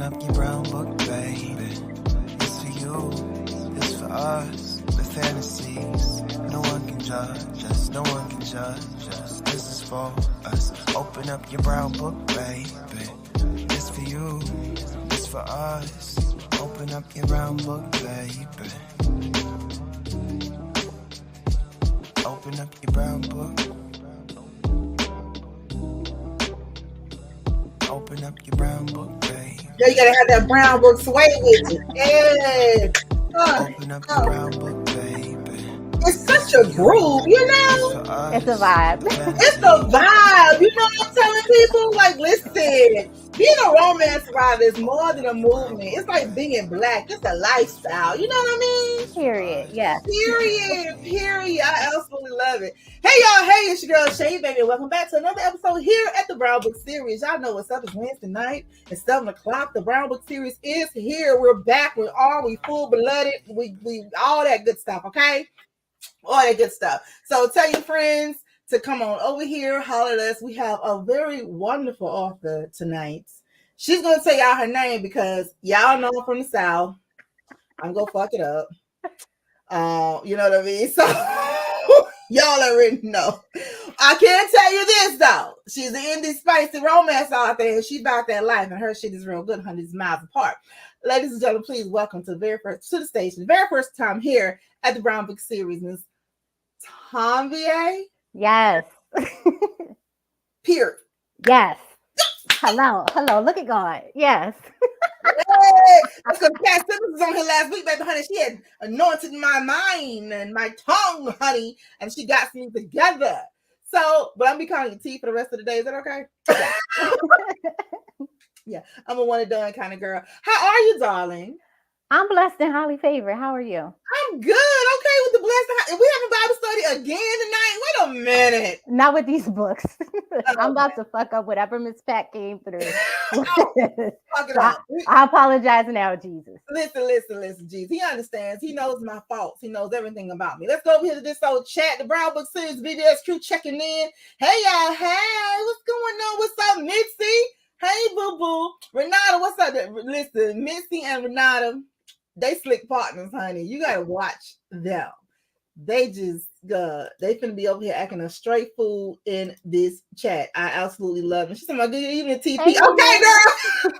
up your brown book, baby. It's for you, it's for us. The fantasies, no one can judge us, no one can judge us. This is for us. Open up your brown book, baby. It's for you, it's for us. Open up your brown book, baby. Open up your brown book. Open up your brown book, baby. Yeah, you gotta have that brown book sway with you. Yeah. Open up your brown book, baby. It's such a groove, you know? It's a vibe. It's a vibe. You know what I'm telling people? Like, listen, being a romance writer is more than a movement. It's like being black. It's a lifestyle. You know what I mean? Period. Yeah. Period. I absolutely love it. Hey, y'all. Hey, it's your girl, Shay Baby. Welcome back to another episode here at the Brown Book Series. Y'all know what's up. It's Wednesday night. It's 7 o'clock. The Brown Book Series is here. We're back. We full-blooded. We all that good stuff, okay? All that good stuff. So tell your friends to come on over here, holler at us. We have a very wonderful author tonight. She's going to tell y'all her name because y'all know I'm from the South. I'm going to fuck it up. You know what I mean? So y'all already know. I can't tell you this, though. She's an indie spicy romance author, and she's about that life, and her shit is real good, hundreds of miles apart. Ladies and gentlemen, please welcome to the station, the very first time here at the Brown Book Series, Ms. Tanvier Yes. Peart. Yes. Hello. Look at God. Yes. Hey, that's because Pat Simmons was on here last week, baby, honey. She had anointed my mind and my tongue, honey, and she got me together. So, but I'm be calling you T for the rest of the day. Is that okay? Yeah. Yeah, I'm a one and done kind of girl. How are you, darling? I'm blessed and highly favored. How are you? I'm good. Okay with the blessing. If we have a Bible study again tonight, wait a minute. Not with these books. I'm about to fuck up whatever Miss Pat came through. Fuck it up. I apologize now, Jesus. Listen, Jesus. He understands. He knows my faults. He knows everything about me. Let's go over here to this old chat. The Brown Book Series VBS crew checking in. Hey, y'all. Hey, what's going on? What's up, Mitzi? Hey, boo-boo. Renata, what's up? Listen, Mitzi and Renata, they slick partners, honey. You got to watch them. They just, they finna be over here acting a straight fool in this chat. I absolutely love them. She said, my good evening, TP. Hey, okay, girl.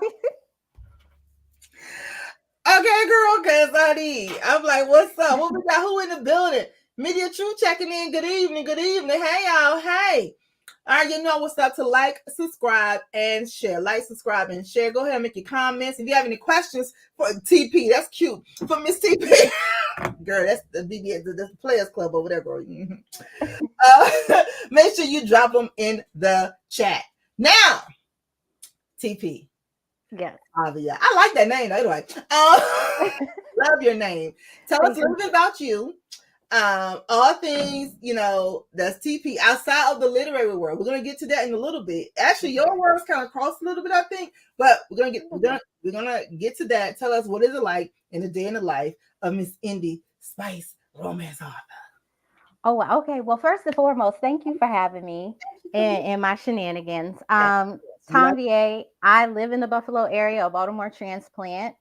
Okay, girl, because I'm like, what's up? What we got? Who in the building? Media True checking in. Good evening. Hey, y'all. Hey. All right, you know what's up to like, subscribe, and share. Like, subscribe, and share. Go ahead and make your comments. If you have any questions for TP, that's cute. For Miss TP. Girl, that's the BBS, that's the Players Club over there, girl. Make sure you drop them in the chat. Now, TP. Yes. Yeah, I like that name. Anyway, love your name. Tell us a little bit about you. All things, you know, that's TP outside of the literary world. We're gonna get to that in a little bit. Actually, your words kind of cross a little bit, I think, but we're gonna get to that. Tell us, what is it like in the day in the life of Miss Indie Spice Romance author? Oh, okay. Well, first and foremost, thank you for having me in my shenanigans. Tanvier, I live in the Buffalo area, a Baltimore transplant.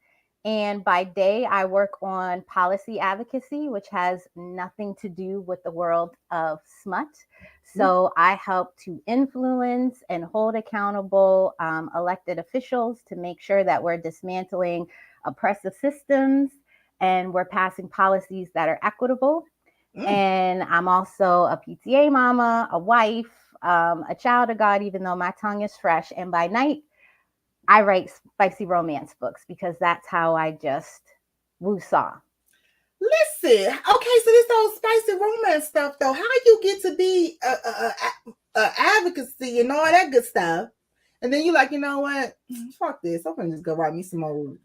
And by day, I work on policy advocacy, which has nothing to do with the world of smut. So I help to influence and hold accountable elected officials to make sure that we're dismantling oppressive systems and we're passing policies that are equitable. And I'm also a PTA mama, a wife, a child of God, even though my tongue is fresh. And by night, I write spicy romance books because that's how I just woo-saw. Listen, okay, so this whole spicy romance stuff, though, how you get to be advocacy and all that good stuff, and then you're like, you know what? Fuck this. I'm gonna just go write me some old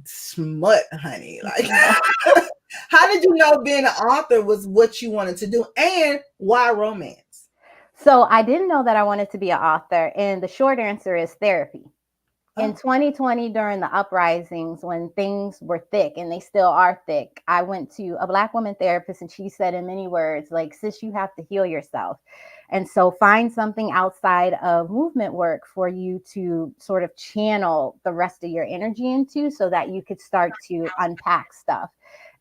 smut, honey. Like, how did you know being an author was what you wanted to do, and why romance? So I didn't know that I wanted to be an author, and the short answer is therapy. In 2020, during the uprisings, when things were thick, and they still are thick, I went to a Black woman therapist, and she said in many words, like, sis, you have to heal yourself. And so find something outside of movement work for you to sort of channel the rest of your energy into so that you could start to unpack stuff.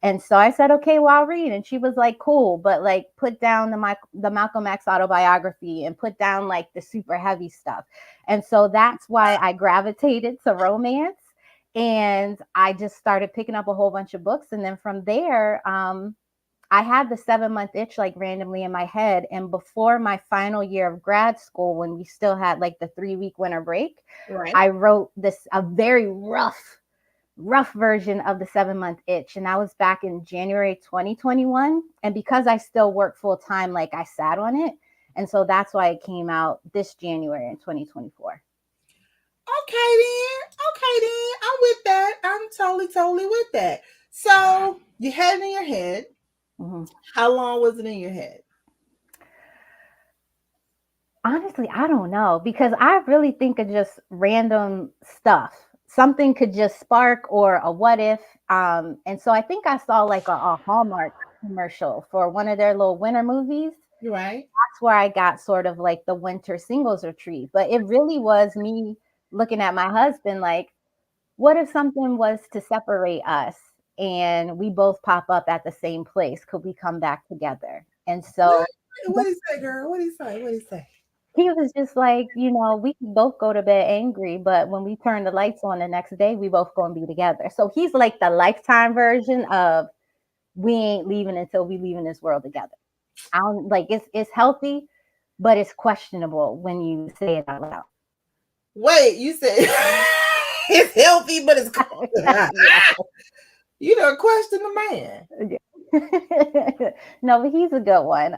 And so I said, okay, well, I'll read. And she was like, cool, but like put down the Malcolm X autobiography and put down like the super heavy stuff. And so that's why I gravitated to romance. And I just started picking up a whole bunch of books. And then from there, I had the 7-month itch like randomly in my head. And before my final year of grad school, when we still had like the 3-week winter break, Right. I wrote a very rough version of the 7-month itch. And that was back in January 2021. And because I still work full time, like I sat on it. And so that's why it came out this January in 2024. Okay then. I'm with that. I'm totally with that. So you had it in your head. Mm-hmm. How long was it in your head? Honestly, I don't know, because I really think of just random stuff. Something could just spark, or a what if. And so I think I saw like a Hallmark commercial for one of their little winter movies. Right. That's where I got sort of like the winter singles retreat. But it really was me looking at my husband like, what if something was to separate us and we both pop up at the same place? Could we come back together? And so What do you say, girl? What do you say? he was just like, we can both go to bed angry, but when we turn the lights on the next day, we both gonna be together. So he's like the lifetime version of we ain't leaving until we leave in this world together. I don't like it's healthy, but it's questionable when you say it out loud. Wait, you said it's healthy, but it's cold. You don't question the man. No, but he's a good one.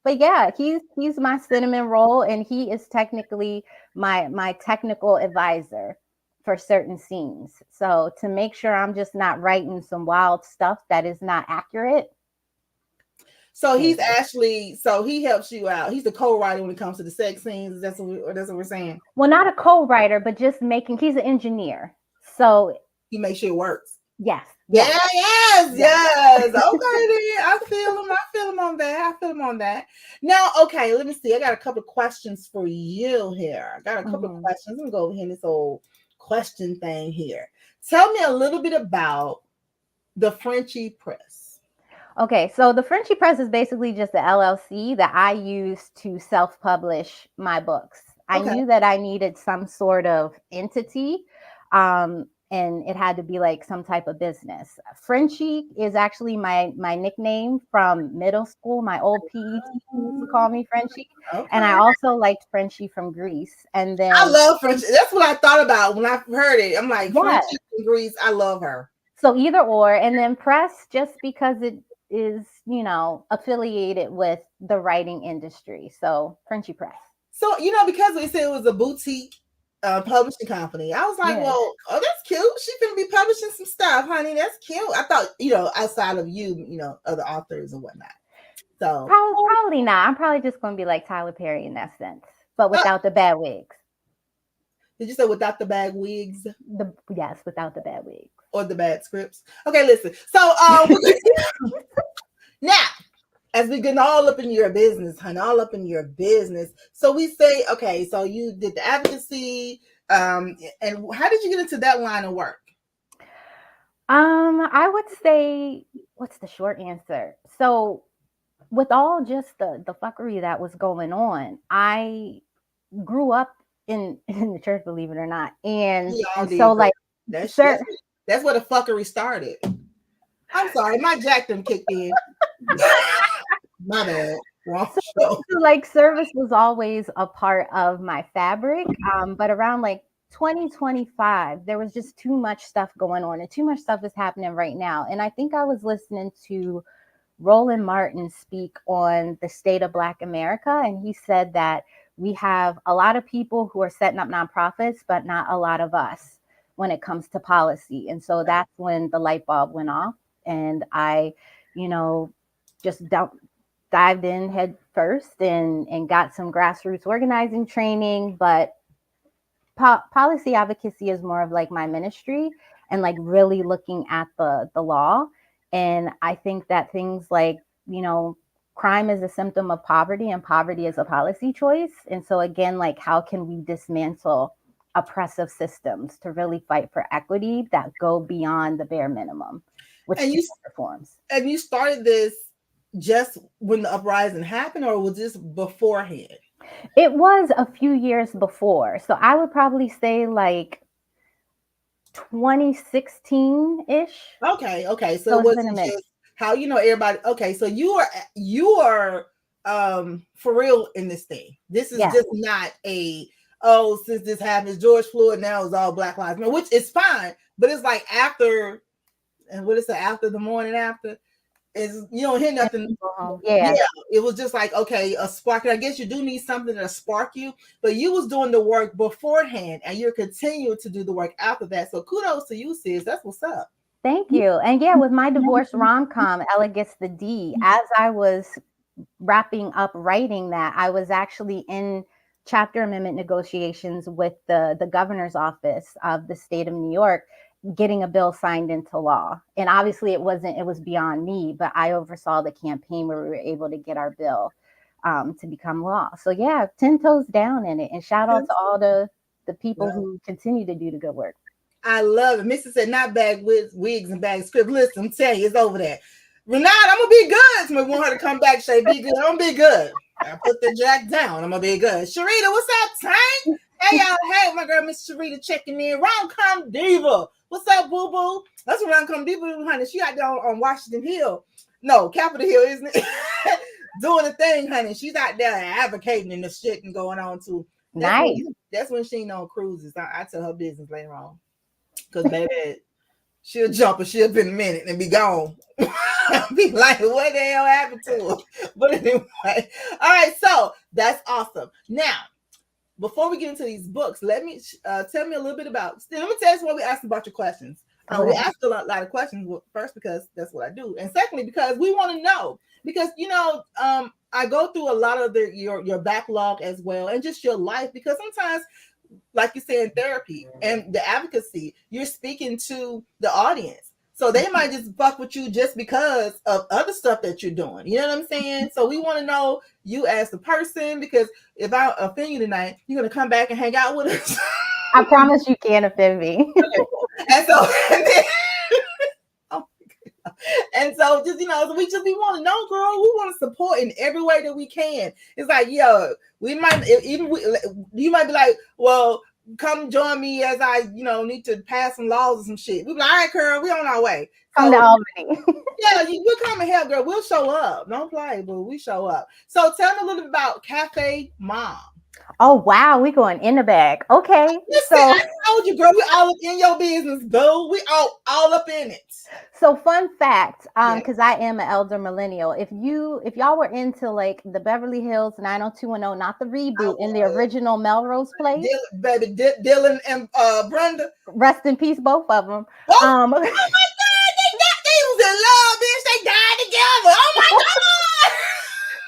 But yeah, he's my cinnamon roll, and he is technically my technical advisor for certain scenes. So to make sure I'm just not writing some wild stuff that is not accurate. So he's actually, he helps you out. He's the co-writer when it comes to the sex scenes. That's what we're saying. Well, not a co-writer, but just he's an engineer. So he makes sure it works. Yes. Yes. Okay, then. I feel him on that. Now, okay, let me see. I got a couple of questions for you here. I got a couple of questions. Let me go over here in this old question thing here. Tell me a little bit about the Frenchie Press. Okay, so the Frenchie Press is basically just the LLC that I use to self-publish my books. Okay. I knew that I needed some sort of entity, and it had to be like some type of business. Frenchie is actually my nickname from middle school. My old PE teacher used to call me Frenchie. Okay. And I also liked Frenchie from Greece. And then I love Frenchie. That's what I thought about when I heard it. I'm like, Frenchie from Greece. I love her. So either or, and then Press just because it is, affiliated with the writing industry. So Frenchie Press. So, because we said it was a boutique publishing company, I was like, well, oh, that's cute. She's going to be publishing some stuff, honey. That's cute. I thought, outside of you, other authors and whatnot. So probably not. I'm probably just going to be like Tyler Perry in that sense, but without the bad wigs. Did you say without the bad wigs? Yes, without the bad wigs. Or the bad scripts. Okay, listen. So now, as we get all up in your business, honey, all up in your business. So we say, okay, so you did the advocacy, and how did you get into that line of work? I would say, what's the short answer? So with all just the fuckery that was going on, I grew up in the church, believe it or not. And so like that's where the fuckery started. I'm sorry, my jack done kicked in. My bad. So, like service was always a part of my fabric. But around like 2025, there was just too much stuff going on, and too much stuff is happening right now. And I think I was listening to Roland Martin speak on the state of Black America, and he said that we have a lot of people who are setting up nonprofits, but not a lot of us when it comes to policy. And so that's when the light bulb went off, and I, just dived in head first and got some grassroots organizing training. But policy advocacy is more of like my ministry, and like really looking at the law. And I think that things like, crime is a symptom of poverty and poverty is a policy choice. And so again, like how can we dismantle oppressive systems to really fight for equity that go beyond the bare minimum, which reforms. And you started this just when the uprising happened, or was this beforehand? It was a few years before. So I would probably say like 2016-ish. Okay. So it wasn't just how everybody. Okay, so you are for real in this thing. This is just not since this happened, George Floyd, now it's all Black Lives Matter, which is fine, but it's like after, and what is it, after the morning after? Is you don't hear nothing. Yeah, it was just like, okay, a spark. I guess you do need something to spark you, but you was doing the work beforehand and you're continuing to do the work after that. So kudos to you, sis. That's what's up. Thank you. And yeah, with my divorce rom-com, Ella Gets the D, as I was wrapping up writing that, I was actually in chapter amendment negotiations with the governor's office of the state of New York, getting a bill signed into law. And obviously it was beyond me, but I oversaw the campaign where we were able to get our bill to become law. So yeah, 10 toes down in it. And shout out to all the people who continue to do the good work. I love it. Mrs. said, not bag wigs and bag script. Listen, I'm telling you, it's over there. Renata, I'm going to be good. So we want her to come back, Shay. Be good. I'm going to be good. I put the jack down. I'm going to be good. Sharita, what's up, Tank? Hey, y'all. Hey, my girl, Miss Sharita checking in. Rom-com Diva. What's up, boo-boo? That's what Rom-com Diva, honey. She out there on Washington Hill. No, Capitol Hill, isn't it? Doing the thing, honey. She's out there advocating and the shit and going on, too. That's when she ain't on cruises. I tell her business later on. Because, baby, she'll jump and she'll be in a minute and be gone. Be like, what the hell happened to her? But anyway, all right, so that's awesome. Now, before we get into these books, let me tell me a little bit about. Let me tell you why we asked about your questions. We asked a lot of questions. First, because that's what I do, and secondly, because we want to know. Because I go through a lot of your backlog as well, and just your life. Because sometimes, like you say in therapy and the advocacy, you're speaking to the audience. So they might just fuck with you just because of other stuff that you're doing. You know what I'm saying? So we want to know you as the person, because if I offend you tonight, you're going to come back and hang out with us. I promise you can't offend me. And so, and so just, we want to know, girl, we want to support in every way that we can. It's like, yo, you might be like, well, come join me as I, need to pass some laws or some shit. We be like, all right, girl, we on our way. Come to Albany. Yeah, we'll come and help, girl. We'll show up. Don't play, but we show up. So tell me a little bit about Cafe Mom. Oh, wow. We going in the bag. Okay. Listen, I told you, girl, we all up in your business, boo. We all up in it. So fun fact, because I am an elder millennial. If y'all were into like the Beverly Hills 90210, not the reboot, in the original Melrose Place. Dylan and Brenda. Rest in peace, both of them. Oh my God, they was in love, bitch. They died together. Oh my God.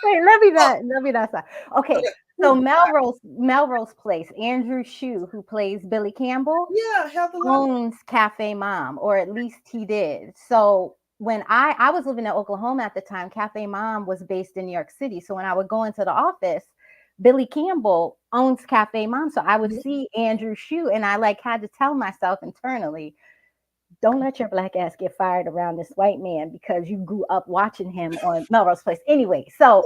Wait, let me not stop. Okay. So Melrose Place, Andrew Shue, who plays Billy Campbell, owns Cafe Mom, or at least he did. So when I was living in Oklahoma at the time, Cafe Mom was based in New York City. So when I would go into the office, Billy Campbell owns Cafe Mom. So I would see Andrew Shue, and I had to tell myself internally, don't let your black ass get fired around this white man because you grew up watching him on Melrose Place. Anyway, so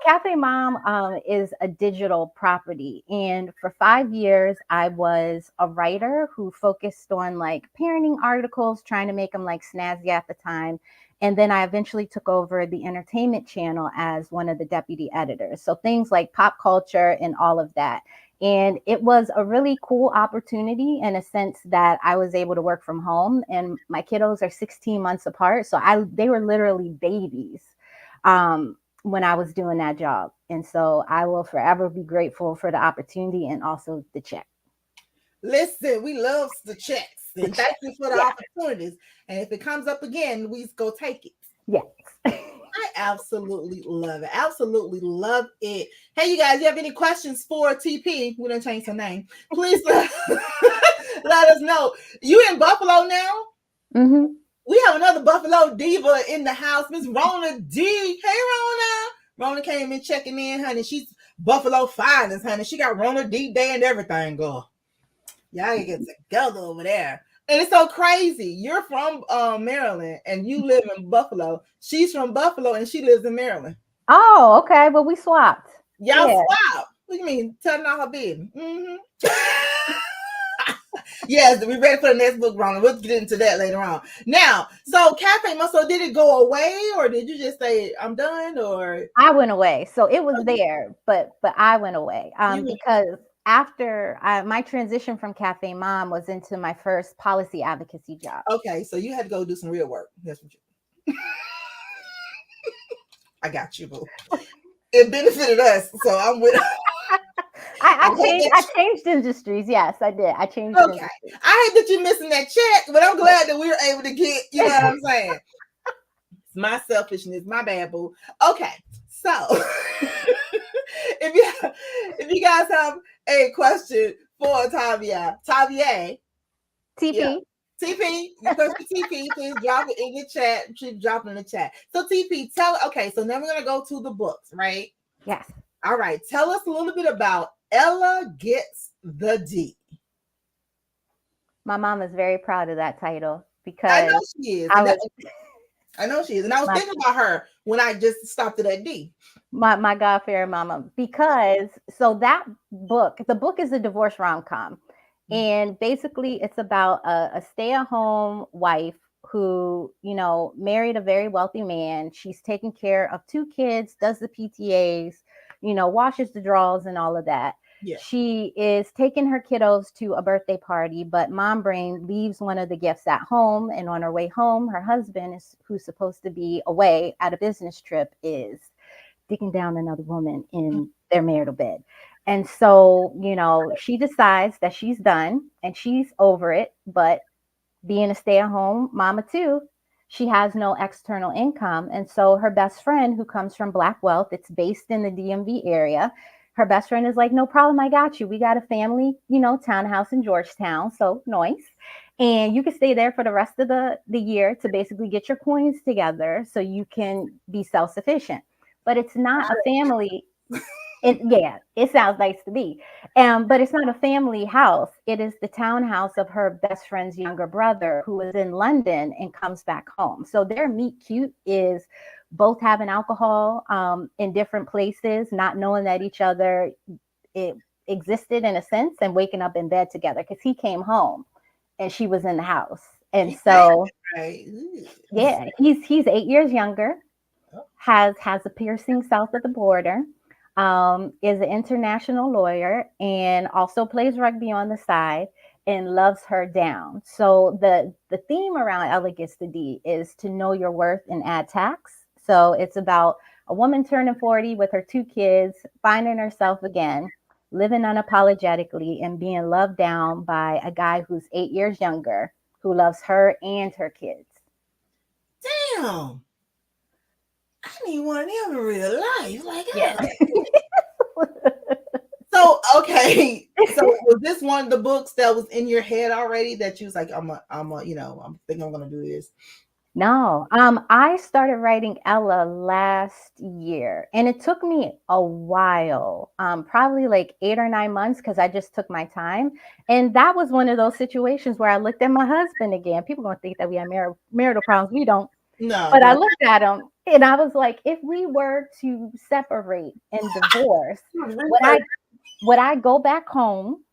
Cafe Mom is a digital property. And for 5 years, I was a writer who focused on parenting articles, trying to make them snazzy at the time. And then I eventually took over the entertainment channel as one of the deputy editors. So things like pop culture and all of that. And it was a really cool opportunity in a sense that I was able to work from home, and my kiddos are 16 months apart. So they were literally babies when I was doing that job. And so I will forever be grateful for the opportunity and also the check. Listen, we love the checks. And thank you for the opportunities. And if it comes up again, we go take it. Yes. I absolutely love it. Absolutely love it. Hey, you guys, you have any questions for TP? We done changed her name. Please let us know. You in Buffalo now? Mm-hmm. We have another Buffalo diva in the house, Miss Rona D. Hey, Rona. Rona came in checking in, honey. She's Buffalo finest, honey. She got Rona D Day and everything, girl. Y'all can get together over there. And it's so crazy. You're from Maryland and you live in Buffalo. She's from Buffalo and she lives in Maryland. Oh, okay. Well, we swapped. Y'all Yeah. swap. What do you mean? Telling all her business. Mm-hmm. Yes, we're ready for the next book, Rona. We'll get into that later on. Now, so Cafe Muscle, did it go away or did you just say I'm done? Or I went away. So it was there, but I went away because after my transition from Cafe Mom was into my first policy advocacy job. Okay, so you had to go do some real work. That's what you I got you, boo. It benefited us, so I'm with I changed industries. Yes, I did. I changed industries. I hate that you're missing that check, but I'm glad that we were able to get, you know what I'm saying? It's my selfishness, my bad, boo. Okay, so if you guys have a question for Tanvier, TP. Yeah. TP, question TP, please drop it in your chat. Please drop it in the chat. So TP, okay, so now we're gonna go to the books, right? Yes. All right, tell us a little bit about Ella Gets the D. My mom is very proud of that title because I know she is. I know she is. And I was thinking about her when I just stopped at that D. My God-fearing mama. Because so that book, the book is a divorce rom-com. And basically it's about a stay-at-home wife who, you know, married a very wealthy man. She's taking care of 2 kids, does the PTAs, you know, washes the drawers and all of that. Yeah. She is taking her kiddos to a birthday party, but mom brain leaves one of the gifts at home. And on her way home, her husband, who's supposed to be away at a business trip, is digging down another woman in their marital bed. And so, you know, she decides that she's done and she's over it. But being a stay-at-home mama too, she has no external income. And so her best friend, who comes from Black Wealth, it's based in the DMV area. Her best friend is like, no problem, I got you. We got a family, you know, townhouse in Georgetown. So nice. And you can stay there for the rest of the year to basically get your coins together so you can be self-sufficient. But it's not a family. It sounds nice to me. But it's not a family house. It is the townhouse of her best friend's younger brother who is in London and comes back home. So their meet cute is both having alcohol in different places, not knowing that each other it existed in a sense, and waking up in bed together because he came home and she was in the house. And so, yeah, he's 8 years younger, has a piercing south of the border, is an international lawyer, and also plays rugby on the side and loves her down. So the theme around Ella Gets the D is to know your worth and add tax. So it's about a woman turning 40 with her 2 kids, finding herself again, living unapologetically, and being loved down by a guy who's 8 years younger, who loves her and her kids. Damn. I need one of them in real life. Like, yeah. So, okay. So was this one of the books that was in your head already that you was like, I'm thinking I'm going to do this? No. I started writing Ella last year, and it took me a while, probably like 8 or 9 months, because I just took my time. And that was one of those situations where I looked at my husband again. People are going to think that we have marital problems. We don't. No. But I looked at him and I was like, if we were to separate and divorce, would I go back home?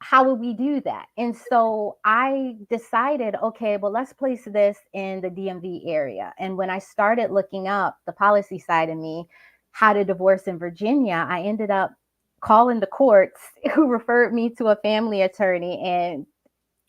How would we do that? And so I decided, okay, well, let's place this in the DMV area. And when I started looking up the policy side of me, how to divorce in Virginia, I ended up calling the courts, who referred me to a family attorney. And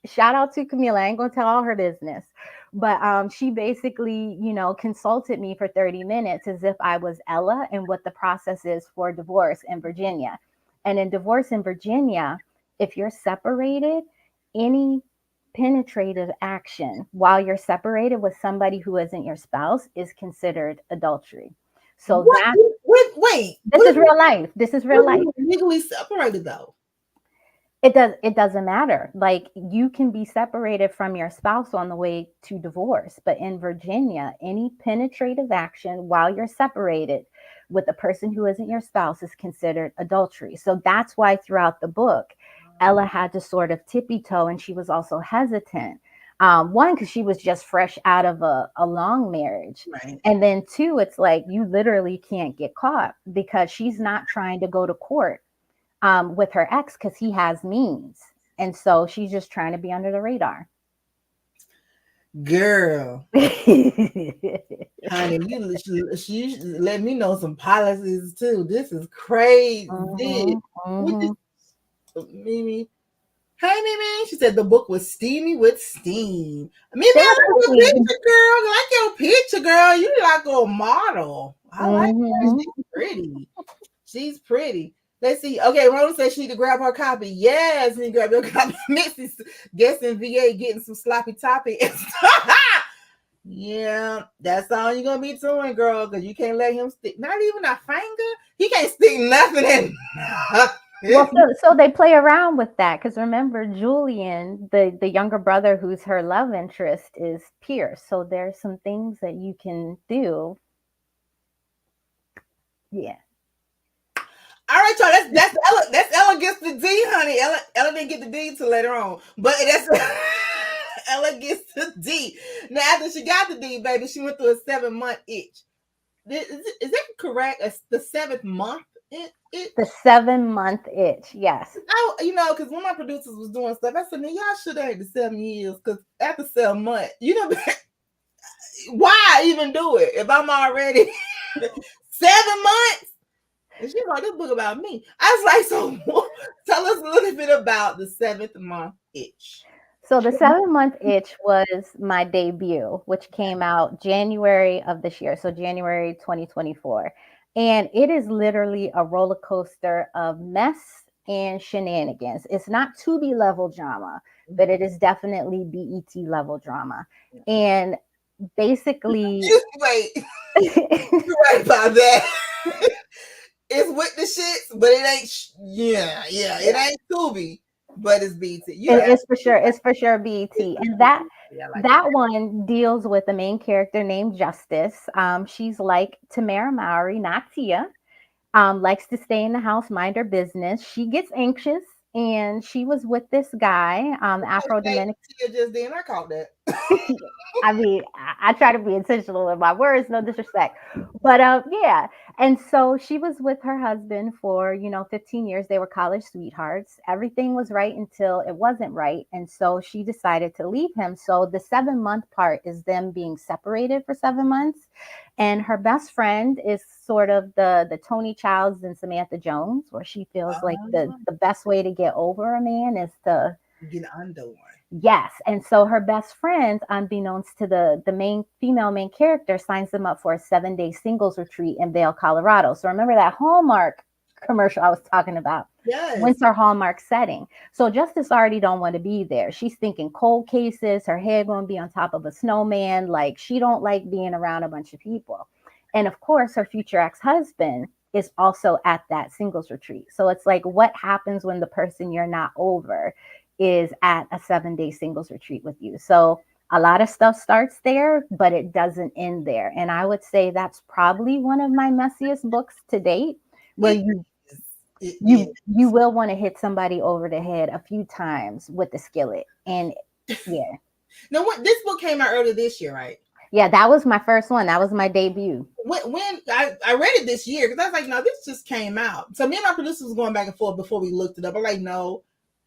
shout out to Camila, I ain't gonna tell all her business, but she basically, you know, consulted me for 30 minutes as if I was Ella and what the process is for divorce in Virginia. And in divorce in Virginia, if you're separated, any penetrative action while you're separated with somebody who isn't your spouse is considered adultery. So wait, this is real life. This is real life. Legally separated though. It doesn't matter. Like, you can be separated from your spouse on the way to divorce, but in Virginia, any penetrative action while you're separated with a person who isn't your spouse is considered adultery. So that's why throughout the book, Ella had to sort of tippy toe, and she was also hesitant. One, because she was just fresh out of a long marriage. Right. And then two, it's like you literally can't get caught because she's not trying to go to court with her ex because he has means. And so she's just trying to be under the radar. Girl, Mhm, honey, she let me know some policies too. This is crazy. We just, mhm. Mimi. Hey, Mimi. She said the book was steamy with steam. Mimi, They I were like your pretty. picture, girl. I like your picture, girl. You like a model. I like her. Mhm. She's pretty. She's pretty. Let's see. Okay, Rona said she need to grab her copy. Yes, you need to grab your copy. Missy's guessing VA getting some sloppy toppy. Yeah, that's all you're gonna be doing, girl, because you can't let him stick not even a finger. He can't stick nothing in. Well, so they play around with that because remember, Julian, the younger brother who's her love interest, is Pierce. So there's some things that you can do. Yeah. All right, y'all. That's Ella gets the D, honey. Ella didn't get the D till later on, but that's Ella gets the D. Now after she got the D, baby, she went through a 7-month itch. Is that correct? The 7th month itch. The 7-month itch. Yes. Because when my producers was doing stuff, I said, "Man, y'all should have had the 7 years. Because after 7 months, why even do it if I'm already 7 months?" And she wrote this book about me. I was like, so tell us a little bit about the 7th month itch. So the 7-month itch was my debut, which came out January of this year, so January 2024. And it is literally a roller coaster of mess and shenanigans. It's not Tubi level drama, but it is definitely BET level drama. And basically, Wait, you're right about that. It's with the shits, but it ain't. Yeah, it ain't Tubi, but it's BT. it's for sure BET. And Yeah, I like that one deals with a main character named Justice. She's like Tamara Mowry, not Tia. Likes to stay in the house, mind her business. She gets anxious, and she was with this guy, Afro Dominican. just then I caught that. I mean, I try to be intentional with my words, no disrespect. But yeah. And so she was with her husband for, 15 years. They were college sweethearts. Everything was right until it wasn't right. And so she decided to leave him. So the 7-month part is them being separated for 7 months. And her best friend is sort of the Tony Childs and Samantha Jones, where she feels like the best way to get over a man is to Get under one. yes. And so her best friend, unbeknownst to the main character, signs them up for a 7-day singles retreat in Vail, Colorado. So remember that Hallmark commercial I was talking about? Yes. Winter Hallmark setting. So Justice already don't want to be there. She's thinking cold cases, her head gonna be on top of a snowman. Like, she don't like being around a bunch of people. And of course, her future ex-husband is also at that singles retreat. So it's like, what happens when the person you're not over is at a 7-day singles retreat with you? So a lot of stuff starts there, but it doesn't end there. And I would say that's probably one of my messiest books to date, where you will want to hit somebody over the head a few times with the skillet. And yeah. Now, what this book came out earlier this year, right? Yeah, that was my first one. That was my debut. When I read it this year, because I was like, no, this just came out. So me and my producer was going back and forth before we looked it up. I'm like, no,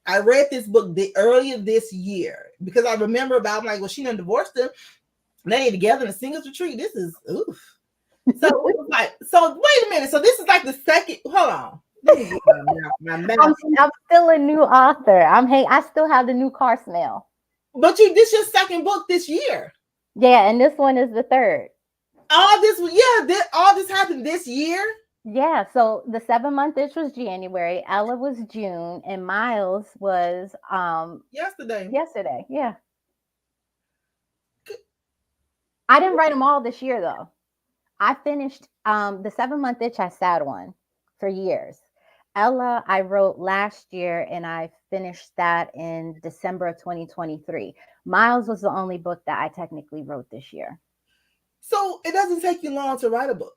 I read this book earlier this year because I remember about. I'm like, well, she done divorced him. They ain't together in a singles retreat. This is oof. So it was like, so wait a minute. So this is like the second. Hold on. Let me get my mouth. I'm still a new author. I still have the new car smell. But this your second book this year. Yeah, and this one is the third. All this happened this year. Yeah, so the 7-month itch was January, Ella was June, and Miles was Yesterday. Yeah. I didn't write them all this year though. I finished the 7-month itch I sat on for years. Ella, I wrote last year and I finished that in December of 2023. Miles was the only book that I technically wrote this year. So it doesn't take you long to write a book.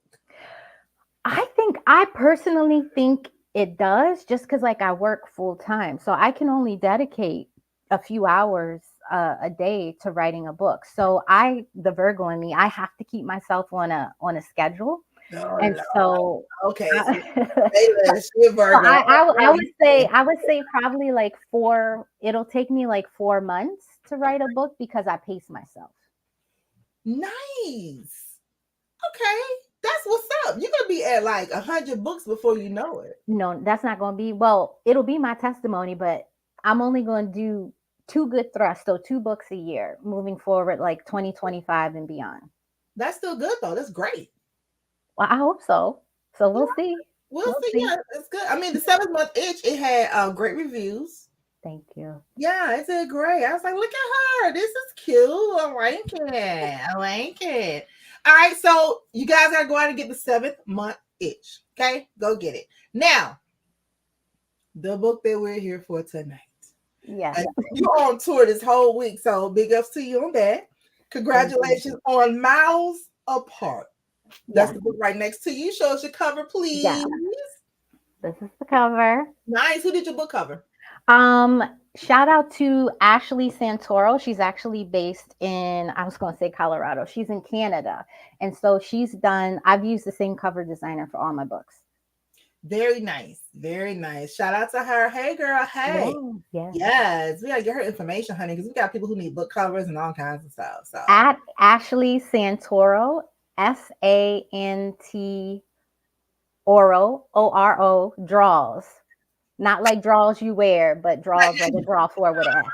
I personally think it does just because like I work full time. So I can only dedicate a few hours a day to writing a book. So the Virgo in me, I have to keep myself on a schedule. Oh, And Lord. so Okay, so I, Bayless, you're so Virgo. I would say probably like it'll take me like 4 months to write a book because I pace myself. Nice. Okay, that's what's up. You're gonna be at like 100 books before you know it. No, that's not going to be, well, it'll be my testimony, but I'm only going to do two good thrusts, so two books a year moving forward, like 2025 and beyond. That's still good though. That's great. Well, I hope so. So Yeah, we'll see. we'll We'll see. see. Yeah, it's good. I mean, the 7th month itch, it had great reviews. Thank you. Yeah, it did great. I was like, look at her. This is cute. I like it. I like it. All right, so you guys gotta go out and get the 7th month itch. Okay, go get it. Now, the book that we're here for tonight. Yeah. You're on tour this whole week, so big ups to you on that. Congratulations on Miles Apart. That's Yeah. the book right next to you. Show us your cover, Yeah. please. This is the cover. Nice. Who did your book cover? Um, Shout out to Ashley Santoro. She's actually based in, I was going to say Colorado. She's in Canada. And so I've used the same cover designer for all my books. Very nice. Very nice. Shout out to her. Hey, girl. Hey. Yeah. Yes. We got to get her information, honey, because we got people who need book covers and all kinds of stuff. So At Ashley Santoro, Sant Oro draws. Not like draws you wear, but draws like a draw for with an S.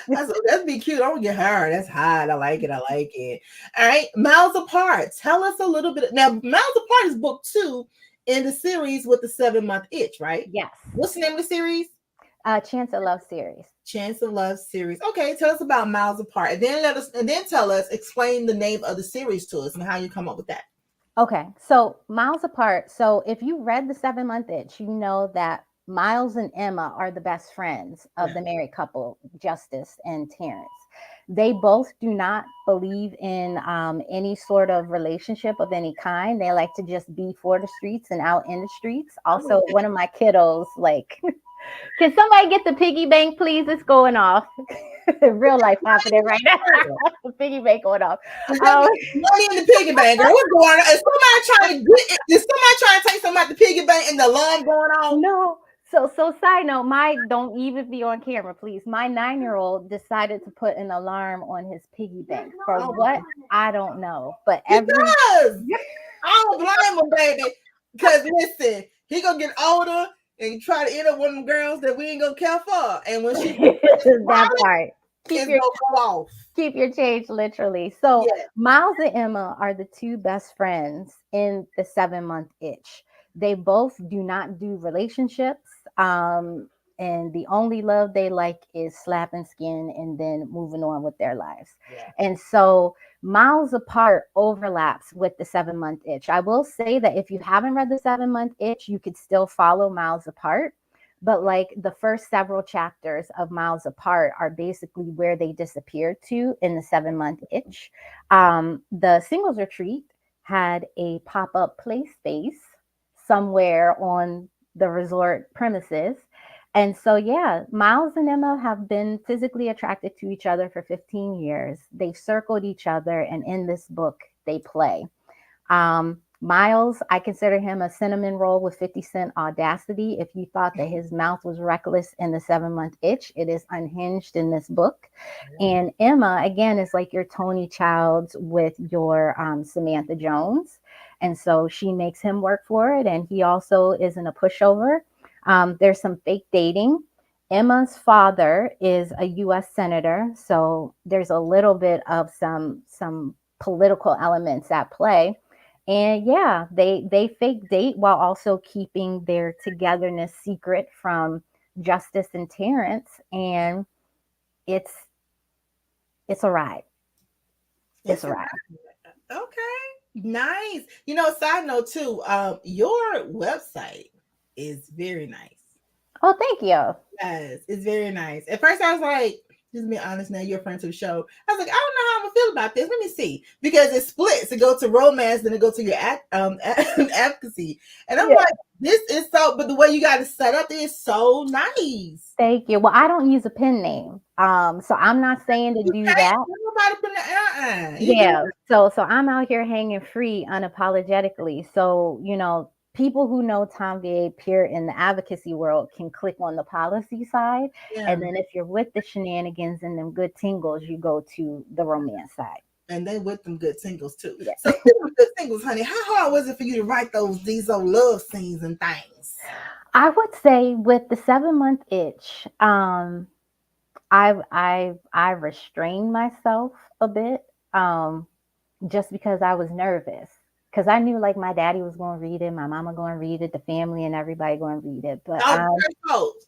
okay. That'd be cute. I want to get her. That's hot. I like it. I like it. All right. Miles Apart. Tell us a little bit. Now, Miles Apart is book 2 in the series with the 7-month itch, right? Yes. What's the name of the series? Chance of Love series. Chance of Love series. Okay, tell us about Miles Apart, and then tell us, explain the name of the series to us and how you come up with that. Okay, so Miles Apart. So if you read the 7-month itch, you know that Miles and Emma are the best friends of the married couple, Justice and Terrence. They both do not believe in any sort of relationship of any kind. They like to just be for the streets and out in the streets. Also, one of my kiddos, like, can somebody get the piggy bank, please? It's going off. Real life happening right now. The piggy bank going off. Money in the piggy bank, girl. What's going on? Is somebody trying to take something out the piggy bank and the alarm going on? No. So side note, don't even be on camera, please. My 9-year-old decided to put an alarm on his piggy bank for what? I don't know. But I don't blame him, baby. Because listen, he gonna get older and try to end up one of them girls that we ain't gonna care for. And when she that part. It's gonna go off. Keep your change, literally. So Miles and Emma are the two best friends in the 7-month itch. They both do not do relationships. And the only love they like is slapping skin and then moving on with their lives. Yeah. And so Miles Apart overlaps with the 7-month itch. I will say that if you haven't read the 7-month itch, you could still follow Miles Apart. But like the first several chapters of Miles Apart are basically where they disappeared to in the 7-month itch. The singles retreat had a pop-up play space somewhere on the resort premises. And so, yeah, Miles and Emma have been physically attracted to each other for 15 years. They've circled each other, and in this book, they play. Miles, I consider him a cinnamon roll with 50 Cent audacity. If you thought that his mouth was reckless in the 7-month itch, it is unhinged in this book. And Emma, again, is like your Tony Childs with your Samantha Jones. And so she makes him work for it. And he also isn't a pushover. There's some fake dating. Emma's father is a U.S. senator. So there's a little bit of some political elements at play. And yeah, they fake date while also keeping their togetherness secret from Justice and Terrence. And it's a ride. It's a ride. Okay. Nice. Side note too, your website is very nice. Oh, thank you. Yes, it's very nice. At first, I was like, just be honest. Now you're a friend to the show. I was like, I don't know how I'm gonna feel about this. Let me see, because it splits. It goes to romance, then it goes to your advocacy, and I'm Yeah. like, this is so. But the way you got it set up is so nice. Thank you. Well, I don't use a pen name. So I'm not saying to You do can't. that. Nobody put You do Yeah. So I'm out here hanging free unapologetically. So, people who know Tanvier Peart in the advocacy world can click on the policy side. yeah. And then if you're with the shenanigans and them good tingles, you go to the romance side. And they with them good singles too. Yeah. So speaking of good singles, honey, how hard was it for you to write these old love scenes and things? I would say with the 7 month itch, I restrained myself a bit, just because I was nervous. Because I knew like my daddy was going to read it, my mama going to read it, the family and everybody going to read it. But Oh, folks,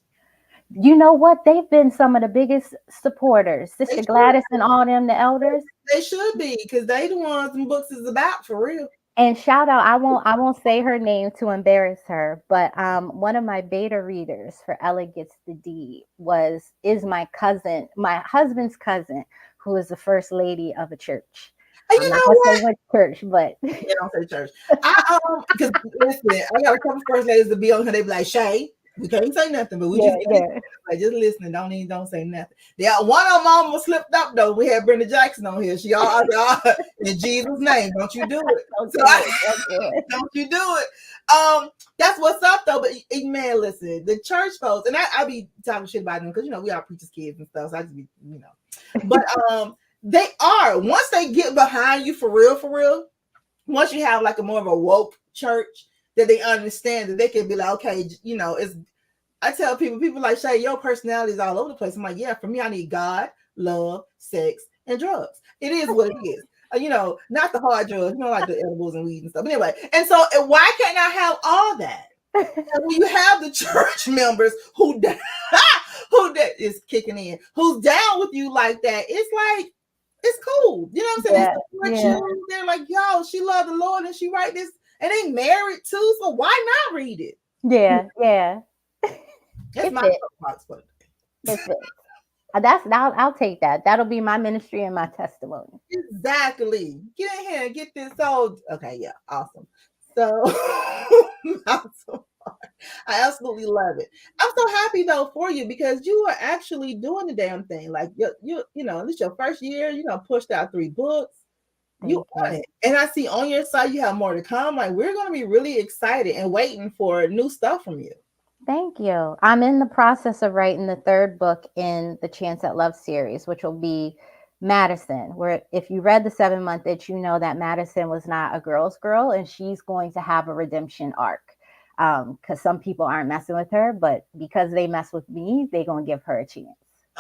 you know what? They've been some of the biggest supporters. they Sister should, Gladys and all them, the elders. they should be, because they the ones them books is about for real. And shout out, I won't say her name to embarrass her, but one of my beta readers for Ella Gets the D is my cousin, my husband's cousin, who is the first lady of a church. And I'm you not know gonna what? say what church, but Yeah, don't say church. Because listen, I got a couple first ladies to be on here. They be like, Shay, we can't say nothing, but we yeah, just yeah. like just listening. Don't say nothing. Yeah, one of them almost slipped up though. We had Brenda Jackson on here. She all in Jesus' name, don't you do it. Don't So do it. Don't do it. don't you do it. That's what's up though. But man, listen, the church folks, and I be talking shit about them because we all preachers kids and stuff. So I just be, but they are, once they get behind you for real, once you have like a more of a woke church that they understand that they can be like, okay, it's, I tell people like, Shay, your personality is all over the place. I'm like, yeah, for me, I need God, love, sex, and drugs. It is what it is. Not the hard drugs, like the edibles and weed and stuff. But anyway, and so why can't I have all that? And when you have the church members who that is kicking in, who's down with you like that, it's like, it's cool. You know what I'm saying? Yeah, They yeah. They're like, yo, she loved the Lord and she write this, and they married too, so why not read it? Yeah, yeah. That's It my fits. soapbox for It fits. I'll take that. That'll be my ministry and my testimony. exactly. Get in here and get this old. Okay, yeah, awesome. So, I absolutely love it. I'm so happy though for you because you are actually doing the damn thing. Like this is your first year. Pushed out 3 books. You Thank on you. it. And I see on your site you have more to come. Like we're gonna be really excited and waiting for new stuff from you. Thank you. I'm in the process of writing the third book in the Chance at Love series, which will be Madison, where if you read the 7 month itch, you know that Madison was not a girl's girl and she's going to have a redemption arc. Because some people aren't messing with her, but because they mess with me, they're gonna give her a chance.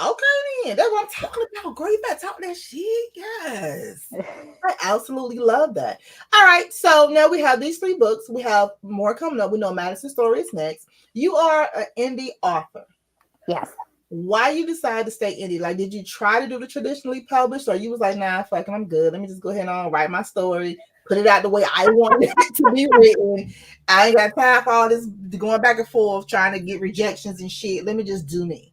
Okay, then. That's what I'm talking about. Girl, you better talk that shit. Yes. I absolutely love that. All right. So now we have these 3 books. We have more coming up. We know Madison Story is next. You are an indie author. Yes. Why you decided to stay indie? Like, did you try to do the traditionally published, or you was like, nah, fucking, I'm good. Let me just go ahead and write my story, put it out the way I wanted it to be written. I ain't got time for all this going back and forth, trying to get rejections and shit. Let me just do me.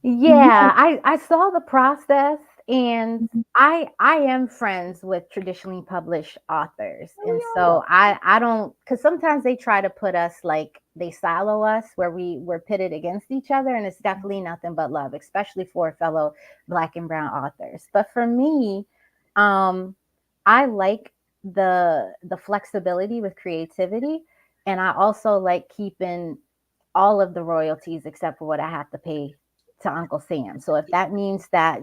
Yeah, I saw the process and I am friends with traditionally published authors. And so I don't, because sometimes they try to put us like they silo us where we're pitted against each other, and it's definitely nothing but love, especially for fellow Black and brown authors. But for me, I like the flexibility with creativity, and I also like keeping all of the royalties except for what I have to pay to Uncle Sam. So if that means that,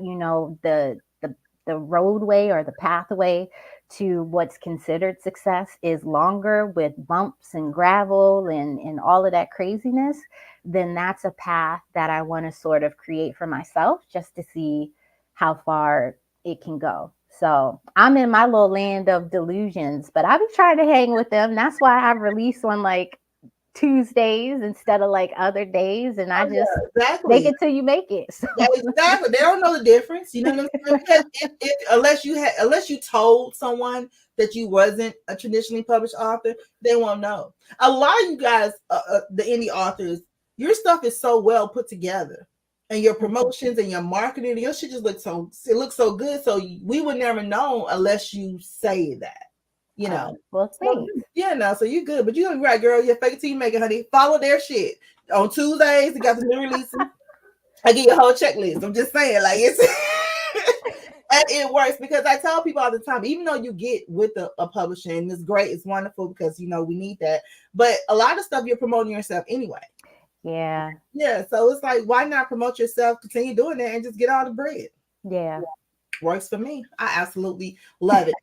the roadway or the pathway to what's considered success is longer with bumps and gravel and all of that craziness, then that's a path that I want to sort of create for myself just to see how far it can go. So I'm in my little land of delusions, but I be trying to hang with them. That's why I release on like Tuesdays instead of like other days, and I Oh, just yeah, make exactly. it till you make it. So Yeah, exactly. They don't know the difference. You know what I'm saying? Because unless you told someone that you wasn't a traditionally published author, they won't know. A lot of you guys, the indie authors, your stuff is so well put together, and your promotions and your marketing, your shit just looks so good. So we would never know unless you say that. You know. well, So, thanks. yeah, no, so you good, but you gonna be right, girl. You're fake it till you make it, honey. Follow their shit on Tuesdays. They got the new releases. I give you a whole checklist. I'm just saying, like it's and it works because I tell people all the time, even though you get with a publisher and it's great, it's wonderful because we need that. But a lot of stuff you're promoting yourself anyway. Yeah. Yeah, so it's like, why not promote yourself, continue doing that, and just get all the bread? Yeah. Works for me. I absolutely love it.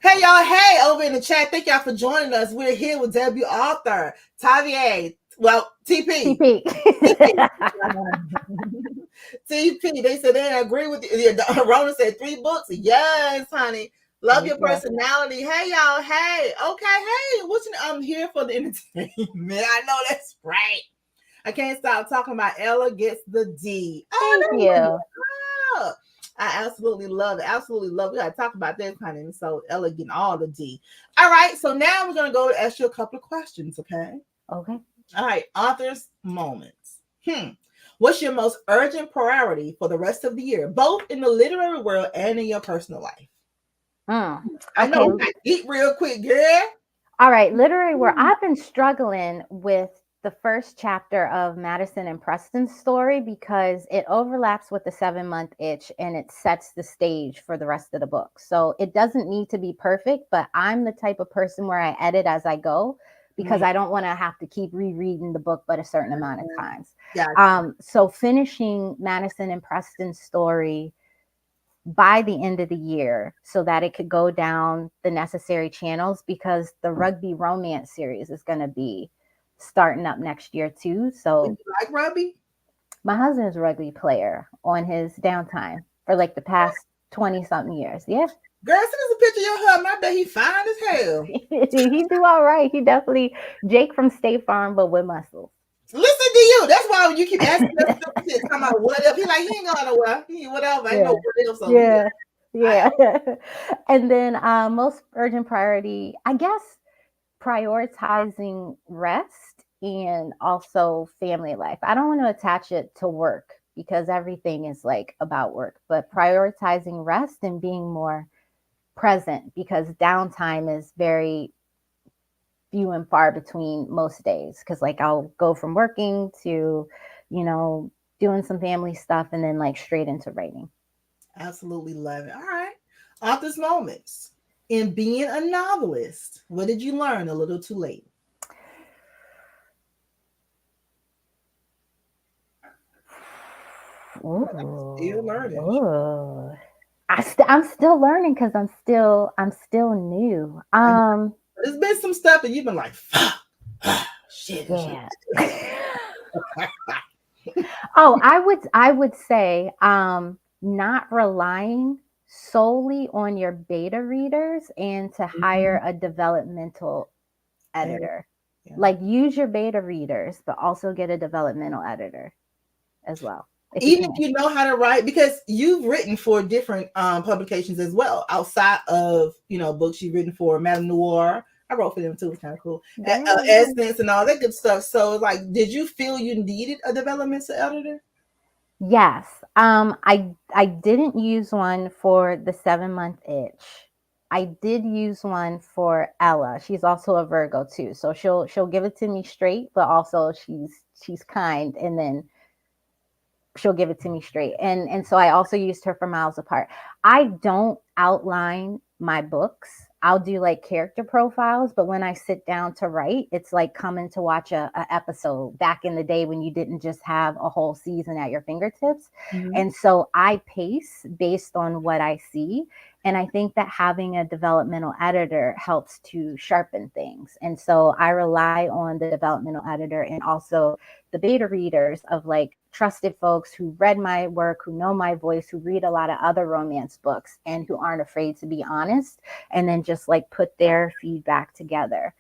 Hey y'all, hey over in the chat. Thank y'all for joining us. We're here with debut author Tanvier. Well, TP. TP. TP. They said they agree with you. Rona said 3 books. Yes, honey. Love your personality. Hey y'all, hey. Okay, hey. I'm here for the entertainment. I know that's right. I can't stop talking about Ella gets the D. Thank you. I absolutely love it. Absolutely love it. We got to talk about this, honey. So Ella getting all the D. All right. So now we're going to go to ask you a couple of questions. Okay. Okay. All right. Author's moments. What's your most urgent priority for the rest of the year, both in the literary world and in your personal life? I know. Okay. Eat real quick, girl. All right. Literary world. I've been struggling with the first chapter of Madison and Preston's story because it overlaps with the 7-month itch and it sets the stage for the rest of the book. So it doesn't need to be perfect, but I'm the type of person where I edit as I go because I don't want to have to keep rereading the book but a certain amount of times. So finishing Madison and Preston's story by the end of the year so that it could go down the necessary channels, because the rugby romance series is going to be starting up next year too. So you like rugby? My husband is a rugby player on his downtime for like the past 20 something years. Yeah. Girl, send us a picture of your husband. I bet he fine as hell. He do all right. He definitely Jake from State Farm, but with muscles. Listen to you. That's why when you keep asking us shit, come out what up. He like, he ain't going nowhere. He whatever. Ain't no what else. So Yeah. And then most urgent priority, I guess, prioritizing rest and also family life. I don't want to attach it to work because everything is like about work, but prioritizing rest and being more present because downtime is very few and far between most days. Cause like I'll go from working to, doing some family stuff and then like straight into writing. Absolutely love it. All right. Author's moments. In being a novelist, what did you learn a little too late? Still learning. I'm still learning because I'm still new. There's been some stuff that you've been like, shit. Yeah. Oh, I would say not relying solely on your beta readers and to hire a developmental editor. Yeah. Like use your beta readers, but also get a developmental editor as well. Even if you know how to write, because you've written for different publications as well, outside of books. You've written for Madame Noir. I wrote for them too. It's kind of cool. Essence and all that good stuff. So, like, did you feel you needed a developmental editor? Yes. I didn't use one for the 7-month itch. I did use one for Ella. She's also a Virgo too, so she'll give it to me straight, but also she's kind, and then she'll give it to me straight. And so I also used her for Miles Apart. I don't outline my books. I'll do like character profiles, but when I sit down to write, it's like coming to watch a episode back in the day when you didn't just have a whole season at your fingertips. And so I pace based on what I see. And I think that having a developmental editor helps to sharpen things. And so I rely on the developmental editor and also the beta readers of like trusted folks who read my work, who know my voice, who read a lot of other romance books and who aren't afraid to be honest, and then just like put their feedback together.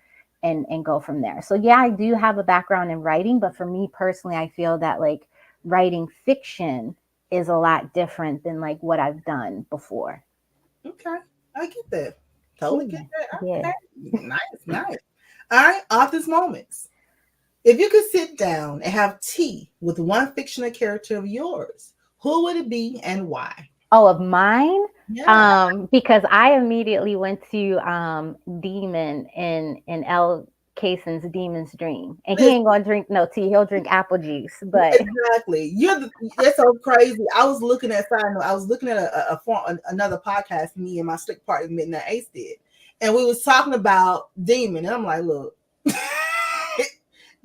and go from there. So yeah, I do have a background in writing, but for me personally, I feel that like writing fiction is a lot different than like what I've done before. Okay, I get that. Totally get that. Yeah. Okay, nice, nice. All right, author's moments. If you could sit down and have tea with one fictional character of yours, who would it be and why? Oh, of mine? Yeah. Because I immediately went to Demon in L. Cason's Demon's Dream. And he ain't gonna drink no tea, he'll drink apple juice. But Exactly. That's so crazy. I was looking at side note, I was looking at another podcast me and my slick partner Midnight Ace did. And we was talking about Demon. And I'm like, look,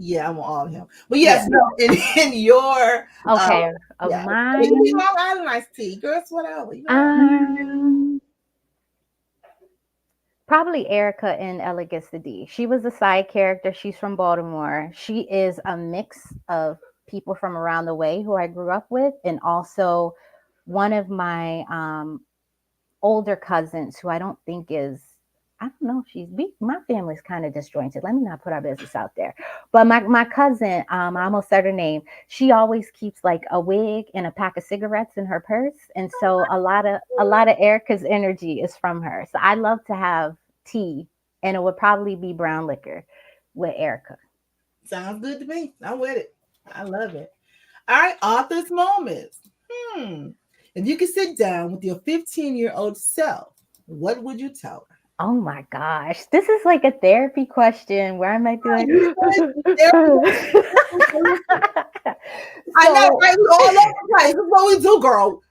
yeah, I'm on all of him. But yes, no, in your okay, of yeah. mine. I had a nice tea. Girls, whatever. Probably Erica in Ella Gets the D. She was a side character. She's from Baltimore. She is a mix of people from around the way who I grew up with, and also one of my older cousins who I don't think is, I don't know if my family's kind of disjointed. Let me not put our business out there. But my cousin, I almost said her name. She always keeps like a wig and a pack of cigarettes in her purse. And so a lot of Erica's energy is from her. So I love to have tea, and it would probably be brown liquor with Erica. Sounds good to me. I'm with it. I love it. All right, author's moments. If you could sit down with your 15-year-old self, what would you tell her? Oh my gosh. This is like a therapy question where I might be like, I know, right? We all over the place. This is what we do, girl.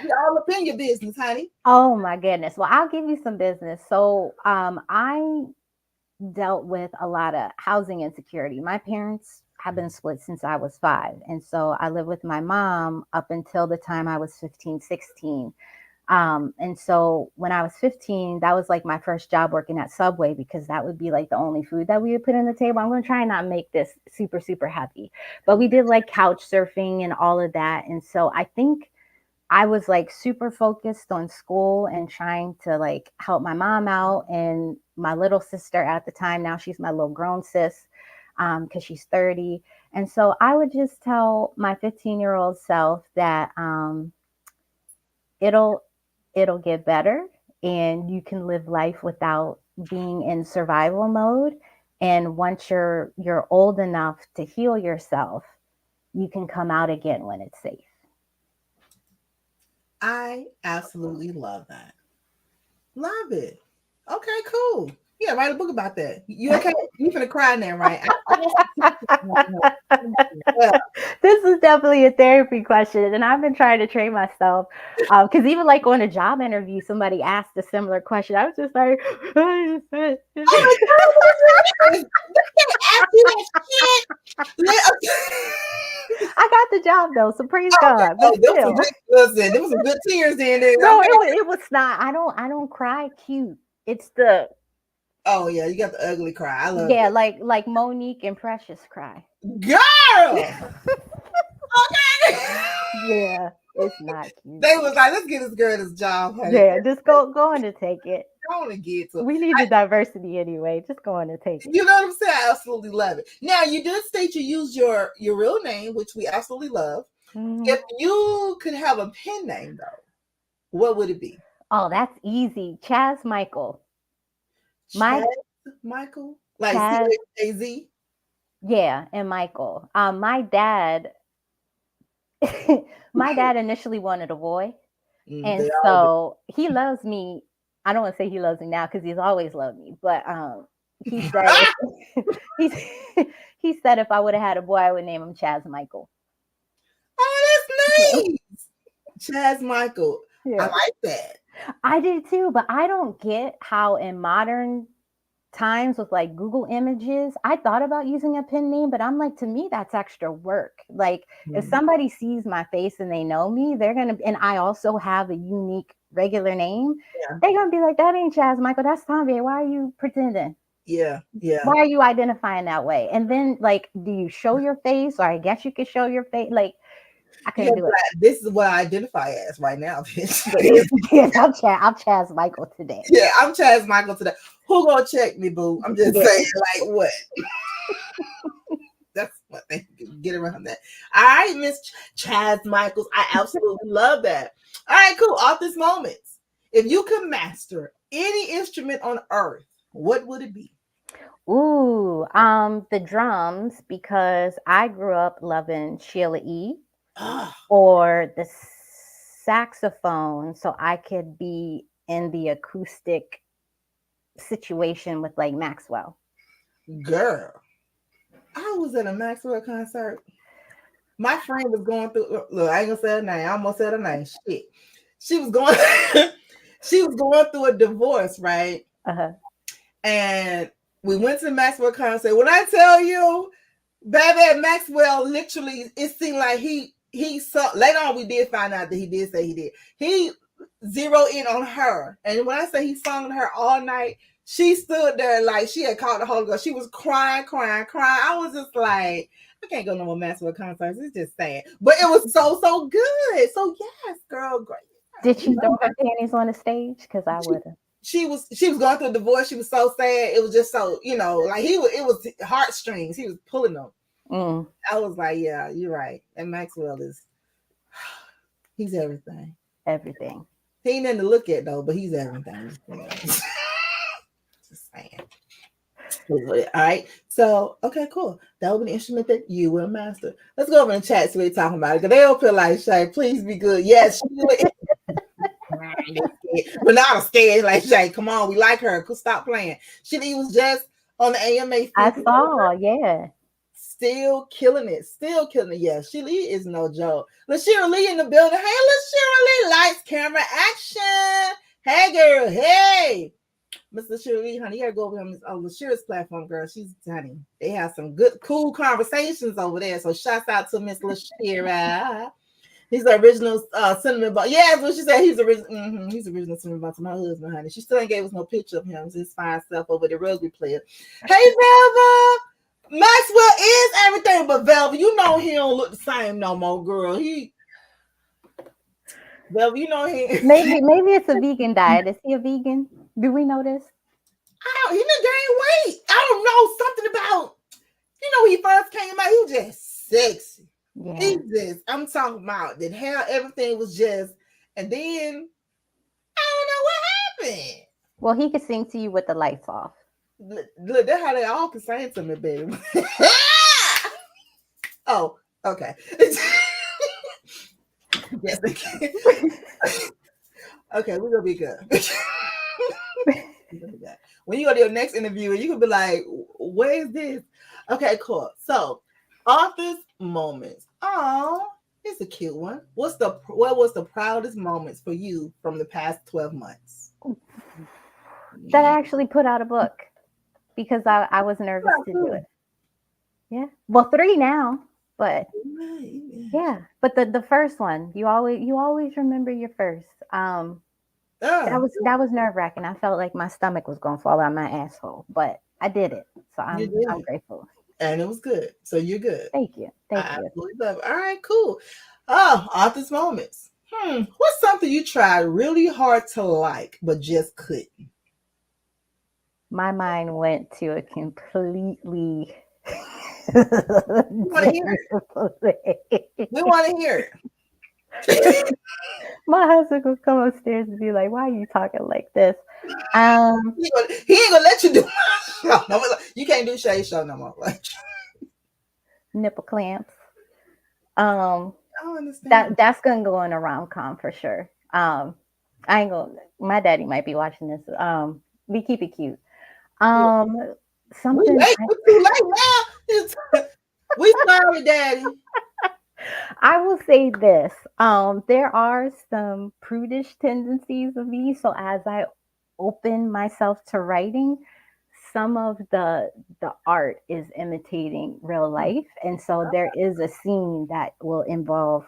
We all up in your business, honey. Oh my goodness. Well, I'll give you some business. So I dealt with a lot of housing insecurity. My parents have been split since I was 5. And so I lived with my mom up until the time I was 15, 16. And so when I was 15, that was like my first job working at Subway, because that would be like the only food that we would put on the table. I'm going to try and not make this super, super heavy, but we did like couch surfing and all of that. And so I think I was like super focused on school and trying to like help my mom out, and my little sister at the time, now she's my little grown sis, because she's 30. And so I would just tell my 15-year-old self that it'll get better, and you can live life without being in survival mode. And once you're old enough to heal yourself, you can come out again when it's safe. I absolutely love that. Love it. Okay, cool. Yeah, write a book about that. You okay? You finna cry now, right? This is definitely a therapy question, and I've been trying to train myself, because even like on a job interview, somebody asked a similar question. I was just like, Oh my God, I got the job though, so praise God. Oh, But still. listen, there was some good tears in there. No, it was not. I don't cry cute. It's the Oh yeah, you got the ugly cry. I love yeah, it. like Monique and Precious cry. Girl. Okay. Yeah, it's not cute. They was like, let's get this girl this job, honey. Yeah, just go on to take it. I want to get to. We need the diversity anyway. Just go on to take it. You know what I'm saying? I absolutely love it. Now, you did state you used your real name, which we absolutely love. Mm-hmm. If you could have a pen name, though, what would it be? Oh, that's easy. Chaz Michael. Chaz Michael? Like C-H-A-Z? Yeah, and Michael. My dad initially wanted a boy. And so he loves me. I don't want to say he loves me now, because he's always loved me. But he said he said if I would have had a boy, I would name him Chaz Michael. Oh, that's nice. Chaz Michael. Yeah. I like that. I do too, but I don't get how in modern times with like Google Images, I thought about using a pen name, but I'm like, to me, that's extra work. Like if somebody sees my face and they know me, they're going to, and I also have a unique regular name. Yeah. They're going to be like, that ain't Chaz Michael, that's Tanvier. Why are you pretending? Yeah. Yeah. Why are you identifying that way? And then like, do you show your face? Or I guess you could show your face. Like, I couldn't do it. This is what I identify as right now. I'm Chaz Michael today. Yeah, I'm Chaz Michael today. Who gonna check me, boo? I'm just saying, like what? That's what they get around that. All right, Miss Chaz Michaels. I absolutely love that. All right, cool. Author's moments. If you could master any instrument on earth, what would it be? Ooh, the drums, because I grew up loving Sheila E. Ah, Or the saxophone, so I could be in the acoustic situation with like Maxwell. girl, I was at a Maxwell concert. My friend was going through. Look, I ain't gonna say her name. I almost said her name. Shit, she was going. she was going through a divorce, right? Uh-huh. And we went to the Maxwell concert. When I tell you, baby, Maxwell literally, it seemed like he saw. Later on, we did find out that he did say he did. He zeroed in on her, and when I say he sung to her all night, she stood there like she had caught the Holy Ghost. She was crying, crying, crying. I was just like, I can't go no more Maxwell concerts. It's just sad, but it was so good. So yes, girl, great. Did she throw her panties on the stage? Because I would have. She was going through a divorce. She was so sad. It was just so, like it was heartstrings. He was pulling them. I was like, yeah, you're right. And Maxwell he's everything. Everything. He ain't nothing to look at though, but he's everything. Just saying. All right. So, okay, cool. That will be the instrument that you will master. Let's go over in the chat, see what they're talking about. Because they all feel like, Shay, please be good. Yes, but not a scared like Shay. Come on, we like her. Stop playing. She was just on the AMA. I saw, yeah. Still killing it. Still killing it. Yeah, she is no joke. LaShira Lee in the building. Hey, LaShira Lee. Lights, camera, action. Hey, girl. Hey. Miss LaShira Lee, honey, you gotta go over on LaShira's platform, girl. She's, honey, they have some good, cool conversations over there. So shouts out to Miss LaShira. He's the original cinnamon bun. Yeah, that's what she said. He's original. He's original cinnamon bun to my husband, honey. She still ain't gave us no picture of him. It's his fine self over the rugby player. Hey, Velva. Maxwell is everything, but Velva, you know he don't look the same no more, girl. Velva, you know he. Maybe it's a vegan diet. Is he a vegan? Do we know this? He didn't gain weight. I don't know, something about. When he first came out, he was just sexy. Yeah. He just, I'm talking about that how everything was just, and then I don't know what happened. Well, he could sing to you with the lights off. Look, that's how they all can sing to me, baby. Oh, okay. Yes, they can. Okay, we're gonna be good. When you go to your next interview, you can be like, "Where is this?" Okay, cool. So, author's moments. Oh, it's a cute one. What was the proudest moments for you from the past 12 months? That I actually put out a book because I was nervous to do it. Yeah. Well, 3 now, but yeah. But the first one, you always remember your first. That was nerve-wracking. I felt like my stomach was gonna fall out my asshole, but I did it. So I'm grateful. And it was good. So you're good. Thank you. I absolutely love it. All right, cool. Oh, author's moments. What's something you tried really hard to like, but just couldn't? My mind went to a completely. We want to hear it. We want to hear it. My husband would come upstairs and be like, "Why are you talking like this?" He ain't gonna let you do it. You can't do Shay show no more. Nipple clamps. I understand. That's gonna go in a rom-com for sure. I ain't gonna. My daddy might be watching this. We keep it cute. Something. We're too late now. We sorry, Daddy. I will say this. There are some prudish tendencies of me. So as I open myself to writing, some of the art is imitating real life. And so there is a scene that will involve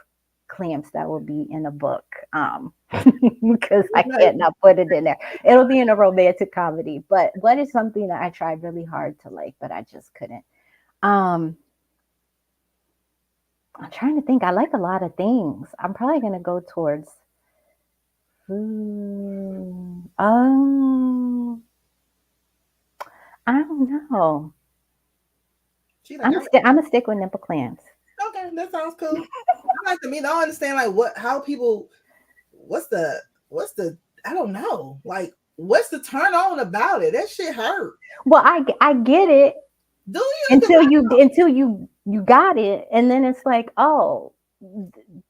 clamps that will be in a book. Because I can't not put it in there. It'll be in a romantic comedy. But what is something that I tried really hard to like, but I just couldn't? I'm trying to think. I like a lot of things. I'm probably going to go towards I don't know. She like, I'm a stick with nipple clamps. okay, that sounds cool. I like to mean, I don't understand like how people, what's the, I don't know, like what's the turn on about it? That shit hurt. Well, I get it Do you? until you got it, and then it's like, oh,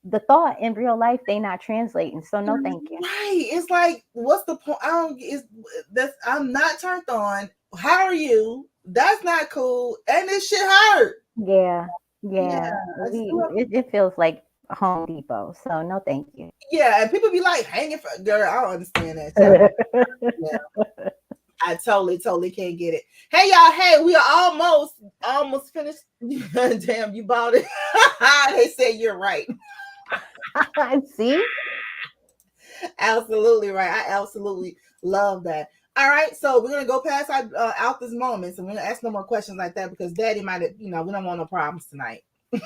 the thought in real life they not translating. So no, thank you. Right. It's like, what's the point? I don't. It's that's. I'm not turned on. How are you? That's not cool. And this shit hurt. Yeah, Yeah. yeah. It feels like Home Depot. So no, thank you. Yeah. And people be like hanging for girl. I don't understand that. Too. Yeah. I totally can't get it. Hey y'all, hey, we are almost finished. Damn, you bought it. They say you're right. See? Absolutely right. I absolutely love that. All right, so we're gonna go past out this moment. So we're gonna ask no more questions like that because Daddy might have, we don't want no problems tonight. Here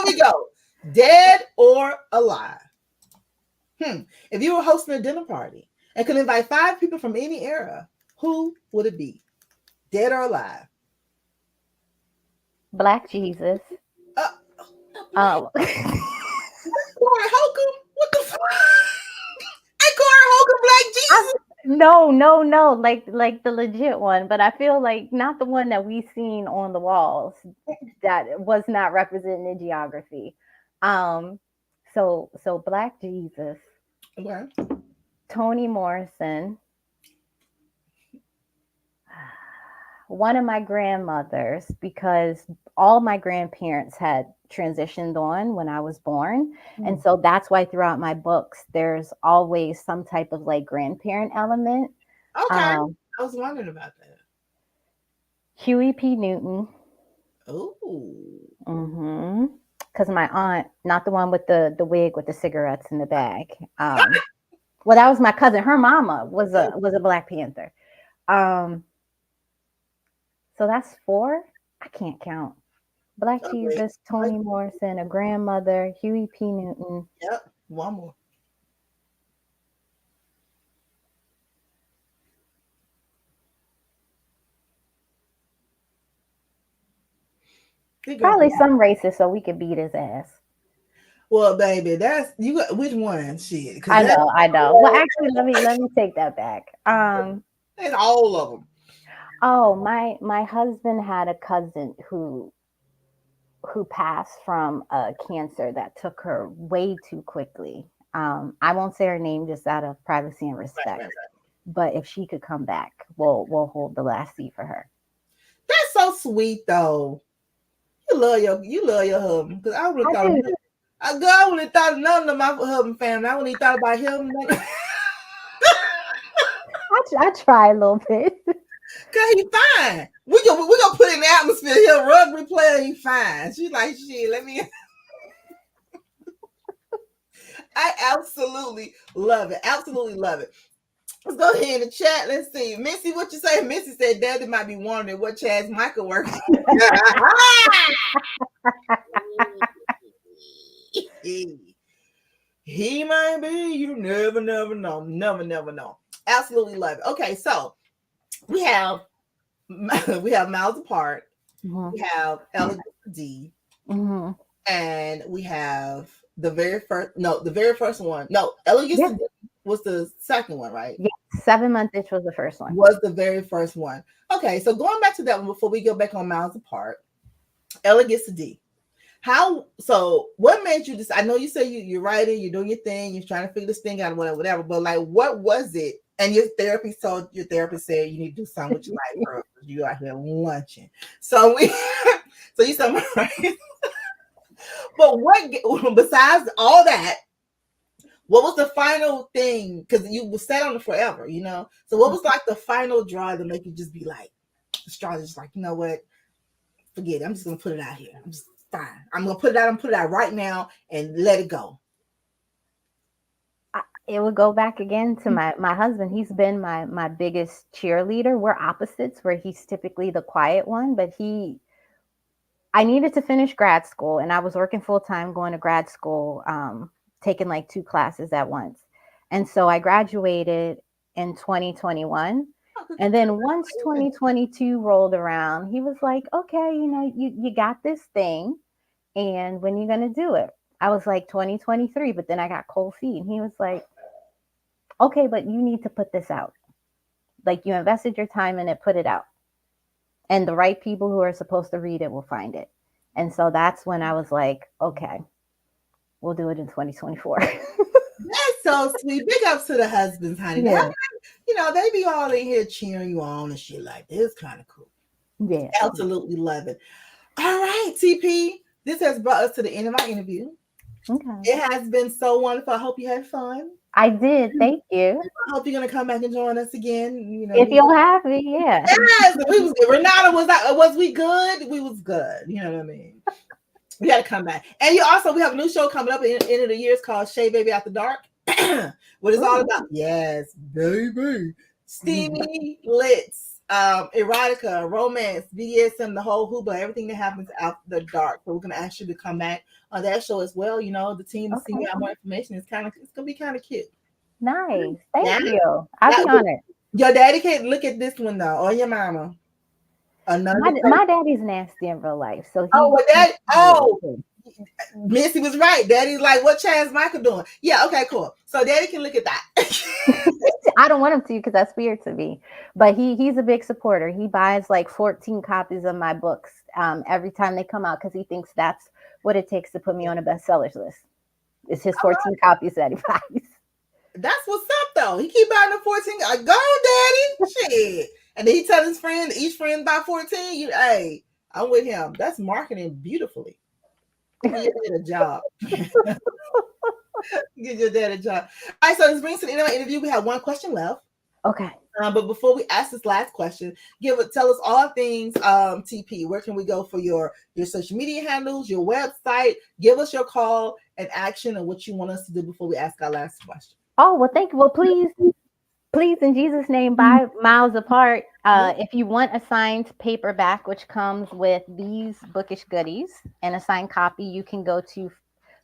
we go. Dead or alive? If you were hosting a dinner party and could invite 5 people from any era, who would it be? Dead or alive? Black Jesus. Oh. Corey Holcomb? What the fuck? Hey, Corey Holcomb, Black Jesus? No. Like the legit one, but I feel like not the one that we seen on the walls that was not representing the geography. So Black Jesus. Okay. Toni Morrison. One of my grandmothers, because all my grandparents had transitioned on when I was born. And so that's why throughout my books, there's always some type of like grandparent element. Okay. I was wondering about that. Huey P. Newton. Oh. Because my aunt, not the one with the wig with the cigarettes in the bag. Well, that was my cousin. Her mama was a Black Panther. So that's 4. I can't count. Black Jesus, Toni Morrison, a grandmother, Huey P. Newton. Yep. One more. Probably some racist so we could beat his ass. Well, baby, that's you got which one? Shit. I know. Well, actually, let me take that back. And all of them. Oh, my husband had a cousin who passed from a cancer that took her way too quickly. I won't say her name just out of privacy and respect. Right. But if she could come back, we'll hold the last seat for her. That's so sweet, though. You love your husband because I would have thought. I wouldn't have thought of none of my husband family. I wouldn't have thought about him. I try a little bit. Cause he fine. We gonna put in the atmosphere here. Rugby player, he fine. She's like, shit. Let me. I absolutely love it. Absolutely love it. Let's go ahead in the chat. Let's see. Missy, what you say? Missy said Daddy might be wondering what Chaz Michael works. He might be. You never know. Never know. Absolutely love it. Okay, so we have Miles Apart. Mm-hmm. We have Elegant D. Mm-hmm. And we have the very first one. No, Elegant D was the second one, right? Yeah, 7 Month Itch was the first one. Was the very first one. Okay, so going back to that one before we go back on Miles Apart, Elegant D. What made you decide? I know you say you're writing, you're doing your thing, you're trying to figure this thing out, whatever. But like, what was it? And your therapist said you need to do something with your life, girl. You out here lunching. So you said, right? But what besides all that? What was the final thing? Because you were set on it forever, So what was like the final draw to make you just be like, the straw is just like, you know what? Forget it. I'm just gonna put it out here. I'm just fine. I'm gonna put it out right now and let it go. It would go back again to my husband. He's been my biggest cheerleader. We're opposites, where he's typically the quiet one, but I needed to finish grad school, and I was working full time going to grad school, taking like 2 classes at once. And so I graduated in 2021. And then once 2022 rolled around, he was like, okay, you got this thing. And when you going to do it? I was like 2023, but then I got cold feet. And he was like, okay, but you need to put this out. Like you invested your time in it, put it out. And the right people who are supposed to read it will find it. And so that's when I was like, okay, we'll do it in 2024. That's so sweet. Big ups to the husbands, honey. Yeah. They be all in here cheering you on and shit like this. Kind of cool. Yeah. Absolutely love it. All right, TP. This has brought us to the end of our interview. Okay. It has been so wonderful. I hope you had fun. I did. Thank you. I hope you're gonna come back and join us again. If you'll have me, yeah. Yes, we was good. Renata was we good? We was good. You know what I mean? We got to come back. And we have a new show coming up at the end of the year. It's called Shay Baby After Dark. What it's all about? Yes, baby. Steamy, lit, erotica, romance, BDSM, the whole hoopla, everything that happens after dark. So we're gonna ask you to come back on that show as well. The team to see more information. It's gonna be kind of cute. Nice. Thank you. I'll be honored. Your daddy can't look at this one though, or your mama. My daddy's nasty in real life. So Missy was right. Daddy's like, what Chaz Michael doing? Yeah, okay, cool. So daddy can look at that. I don't want him to because that's weird to me. But he's a big supporter. He buys like 14 copies of my books every time they come out because he thinks that's what it takes to put me on a bestsellers list. It's his 14 copies that he buys. That's what's up though. He keep buying the 14. Go, daddy. Shit. And then he tell his friend, each friend buy 14. Hey, I'm with him. That's marketing beautifully. Give your dad a job. Give your dad a job. All right, so this brings to the end of our interview. We have one question left. Okay. But before we ask this last question, tell us all things TP. Where can we go for your social media handles, your website? Give us your call and action and what you want us to do before we ask our last question. Oh, well, thank you. Well, please, in Jesus' name, buy Miles Apart. If you want a signed paperback, which comes with these bookish goodies and a signed copy, you can go to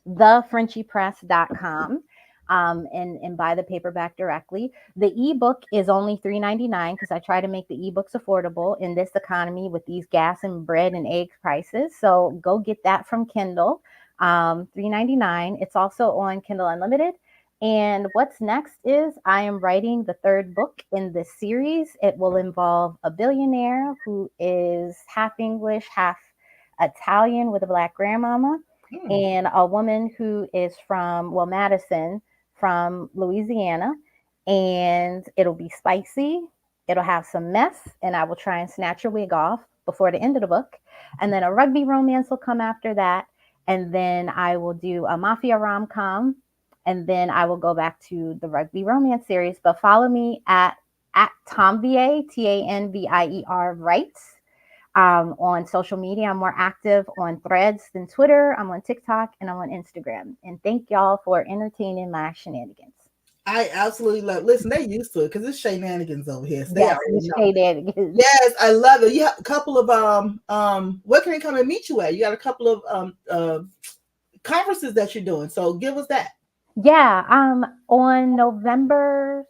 thefrenchiepress.com and buy the paperback directly. The ebook is only $3.99 because I try to make the ebooks affordable in this economy with these gas and bread and egg prices. So go get that from Kindle, $3.99. It's also on Kindle Unlimited. And what's next is I am writing the third book in this series. It will involve a billionaire who is half English, half Italian with a Black grandmama, and a woman who is from Madison, from Louisiana. And it'll be spicy. It'll have some mess, and I will try and snatch your wig off before the end of the book. And then a rugby romance will come after that. And then I will do a mafia rom-com. And then I will go back to the rugby romance series. But follow me at Tanvier, Tanvier Writes on social media. I'm more active on Threads than Twitter. I'm on TikTok and I'm on Instagram. And thank y'all for entertaining my shenanigans. I absolutely love. Listen, they're used to it because it's shenanigans over here. So yes, shenanigans. Yes, I love it. You have a couple of where can they come and meet you at? You got a couple of conferences that you're doing. So give us that. Yeah, on November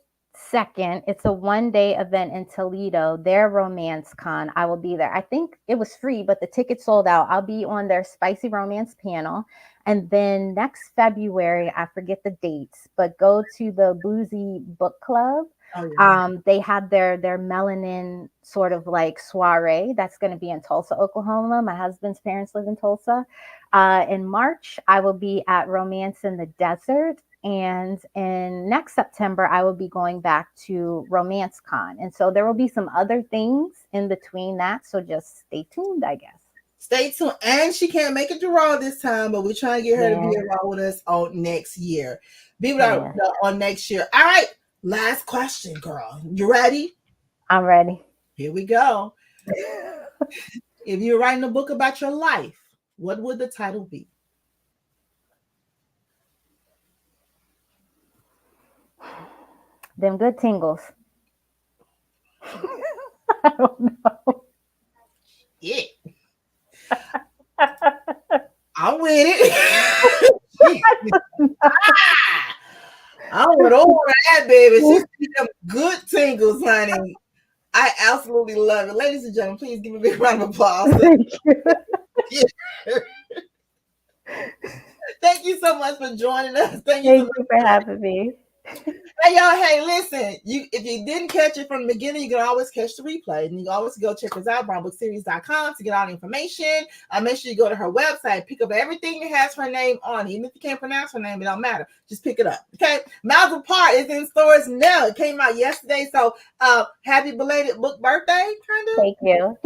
2nd, it's a one-day event in Toledo, their Romance Con. I will be there. I think it was free, but the tickets sold out. I'll be on their spicy romance panel. And then next February, I forget the dates, but go to the Boozy Book Club. Oh, yeah. They had their melanin sort of like soiree that's going to be in Tulsa, Oklahoma. My husband's parents live in Tulsa. In March, I will be at Romance in the Desert. And in next September, I will be going back to Romance Con. And so there will be some other things in between that. So just stay tuned, I guess. Stay tuned. And she can't make it to Raw this time, but we're trying to get her to be at Raw with us on next year. Be with her on next year. All right. Last question, girl. You ready? I'm ready. Here we go. If you're writing a book about your life, what would the title be? Them good tingles. I don't know. Yeah. I'm with it. I want all of that, baby. She's them good tingles, honey. I absolutely love it. Ladies and gentlemen, please give a big round of applause. Thank you. Thank you so much for joining us. Thank you for having me. Hey y'all, hey, listen, if you didn't catch it from the beginning, you can always catch the replay. And you can always go check us out, brownbookseries.com, to get all the information. Make sure you go to her website, pick up everything that has her name on it. Even if you can't pronounce her name, it don't matter. Just pick it up. Okay. Malcolm Peart is in stores now. It came out yesterday. So happy belated book birthday, kind of. Thank you.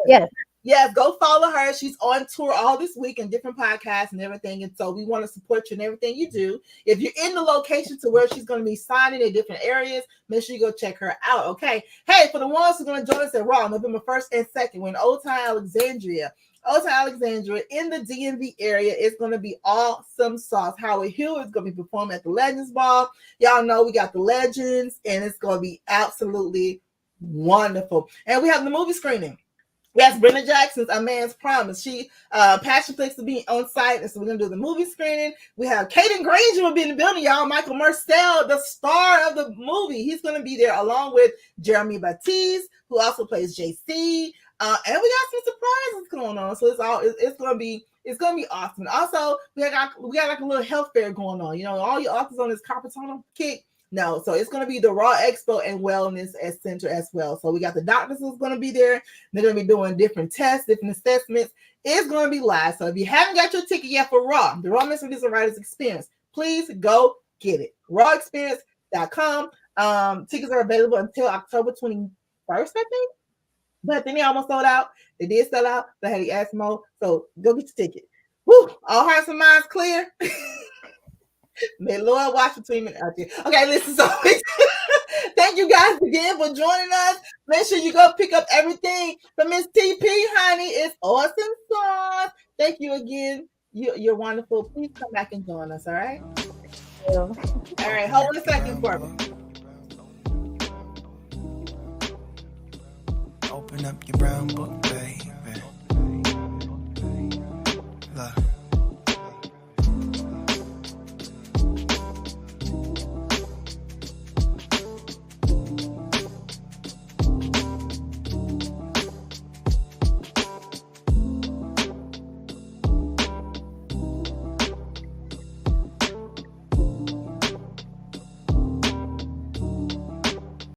Yes. Yes, go follow her. She's on tour all this week in different podcasts and everything. And so we want to support you in everything you do. If you're in the location to where she's going to be signing in different areas, make sure you go check her out. Okay. Hey, for the ones who are going to join us at Raw, November 1st and 2nd, we're in Old Town Alexandria. In the DMV area, it's going to be awesome sauce. Howard Hill is going to be performing at the Legends Ball. Y'all know we got the Legends, and it's going to be absolutely wonderful. And we have the movie screening. Yes, Brenda Jackson's A Man's Promise. She Passion Place to be on site, and so we're gonna do the movie screening. We have Caden Granger will be in the building, y'all. Michael Marcel, the star of the movie, he's gonna be there along with Jeremy Baptiste, who also plays JC. And we got some surprises going on, so it's gonna be awesome. Also, we got like a little health fair going on. You know, all your authors on this carpet tunnel kick. No, so it's going to be the Raw Expo and Wellness Center as well. So we got the doctors who's going to be there. They're going to be doing different tests, different assessments. It's going to be live. So if you haven't got your ticket yet for Raw, the Raw Mystery Writers Experience, please go get it. RawExperience.com. Tickets are available until October 21st, I think. But then they almost sold out. They did sell out. They had to ask more. So go get your ticket. Woo! All hearts and minds clear. May Lord watch between me out there. Okay, listen, so thank you guys again for joining us. Make sure you go pick up everything from Miss TP, honey. It's awesome sauce. Thank you again. You're wonderful. Please come back and join us, all right? All right, hold on a second for me. Open up your brown book, babe.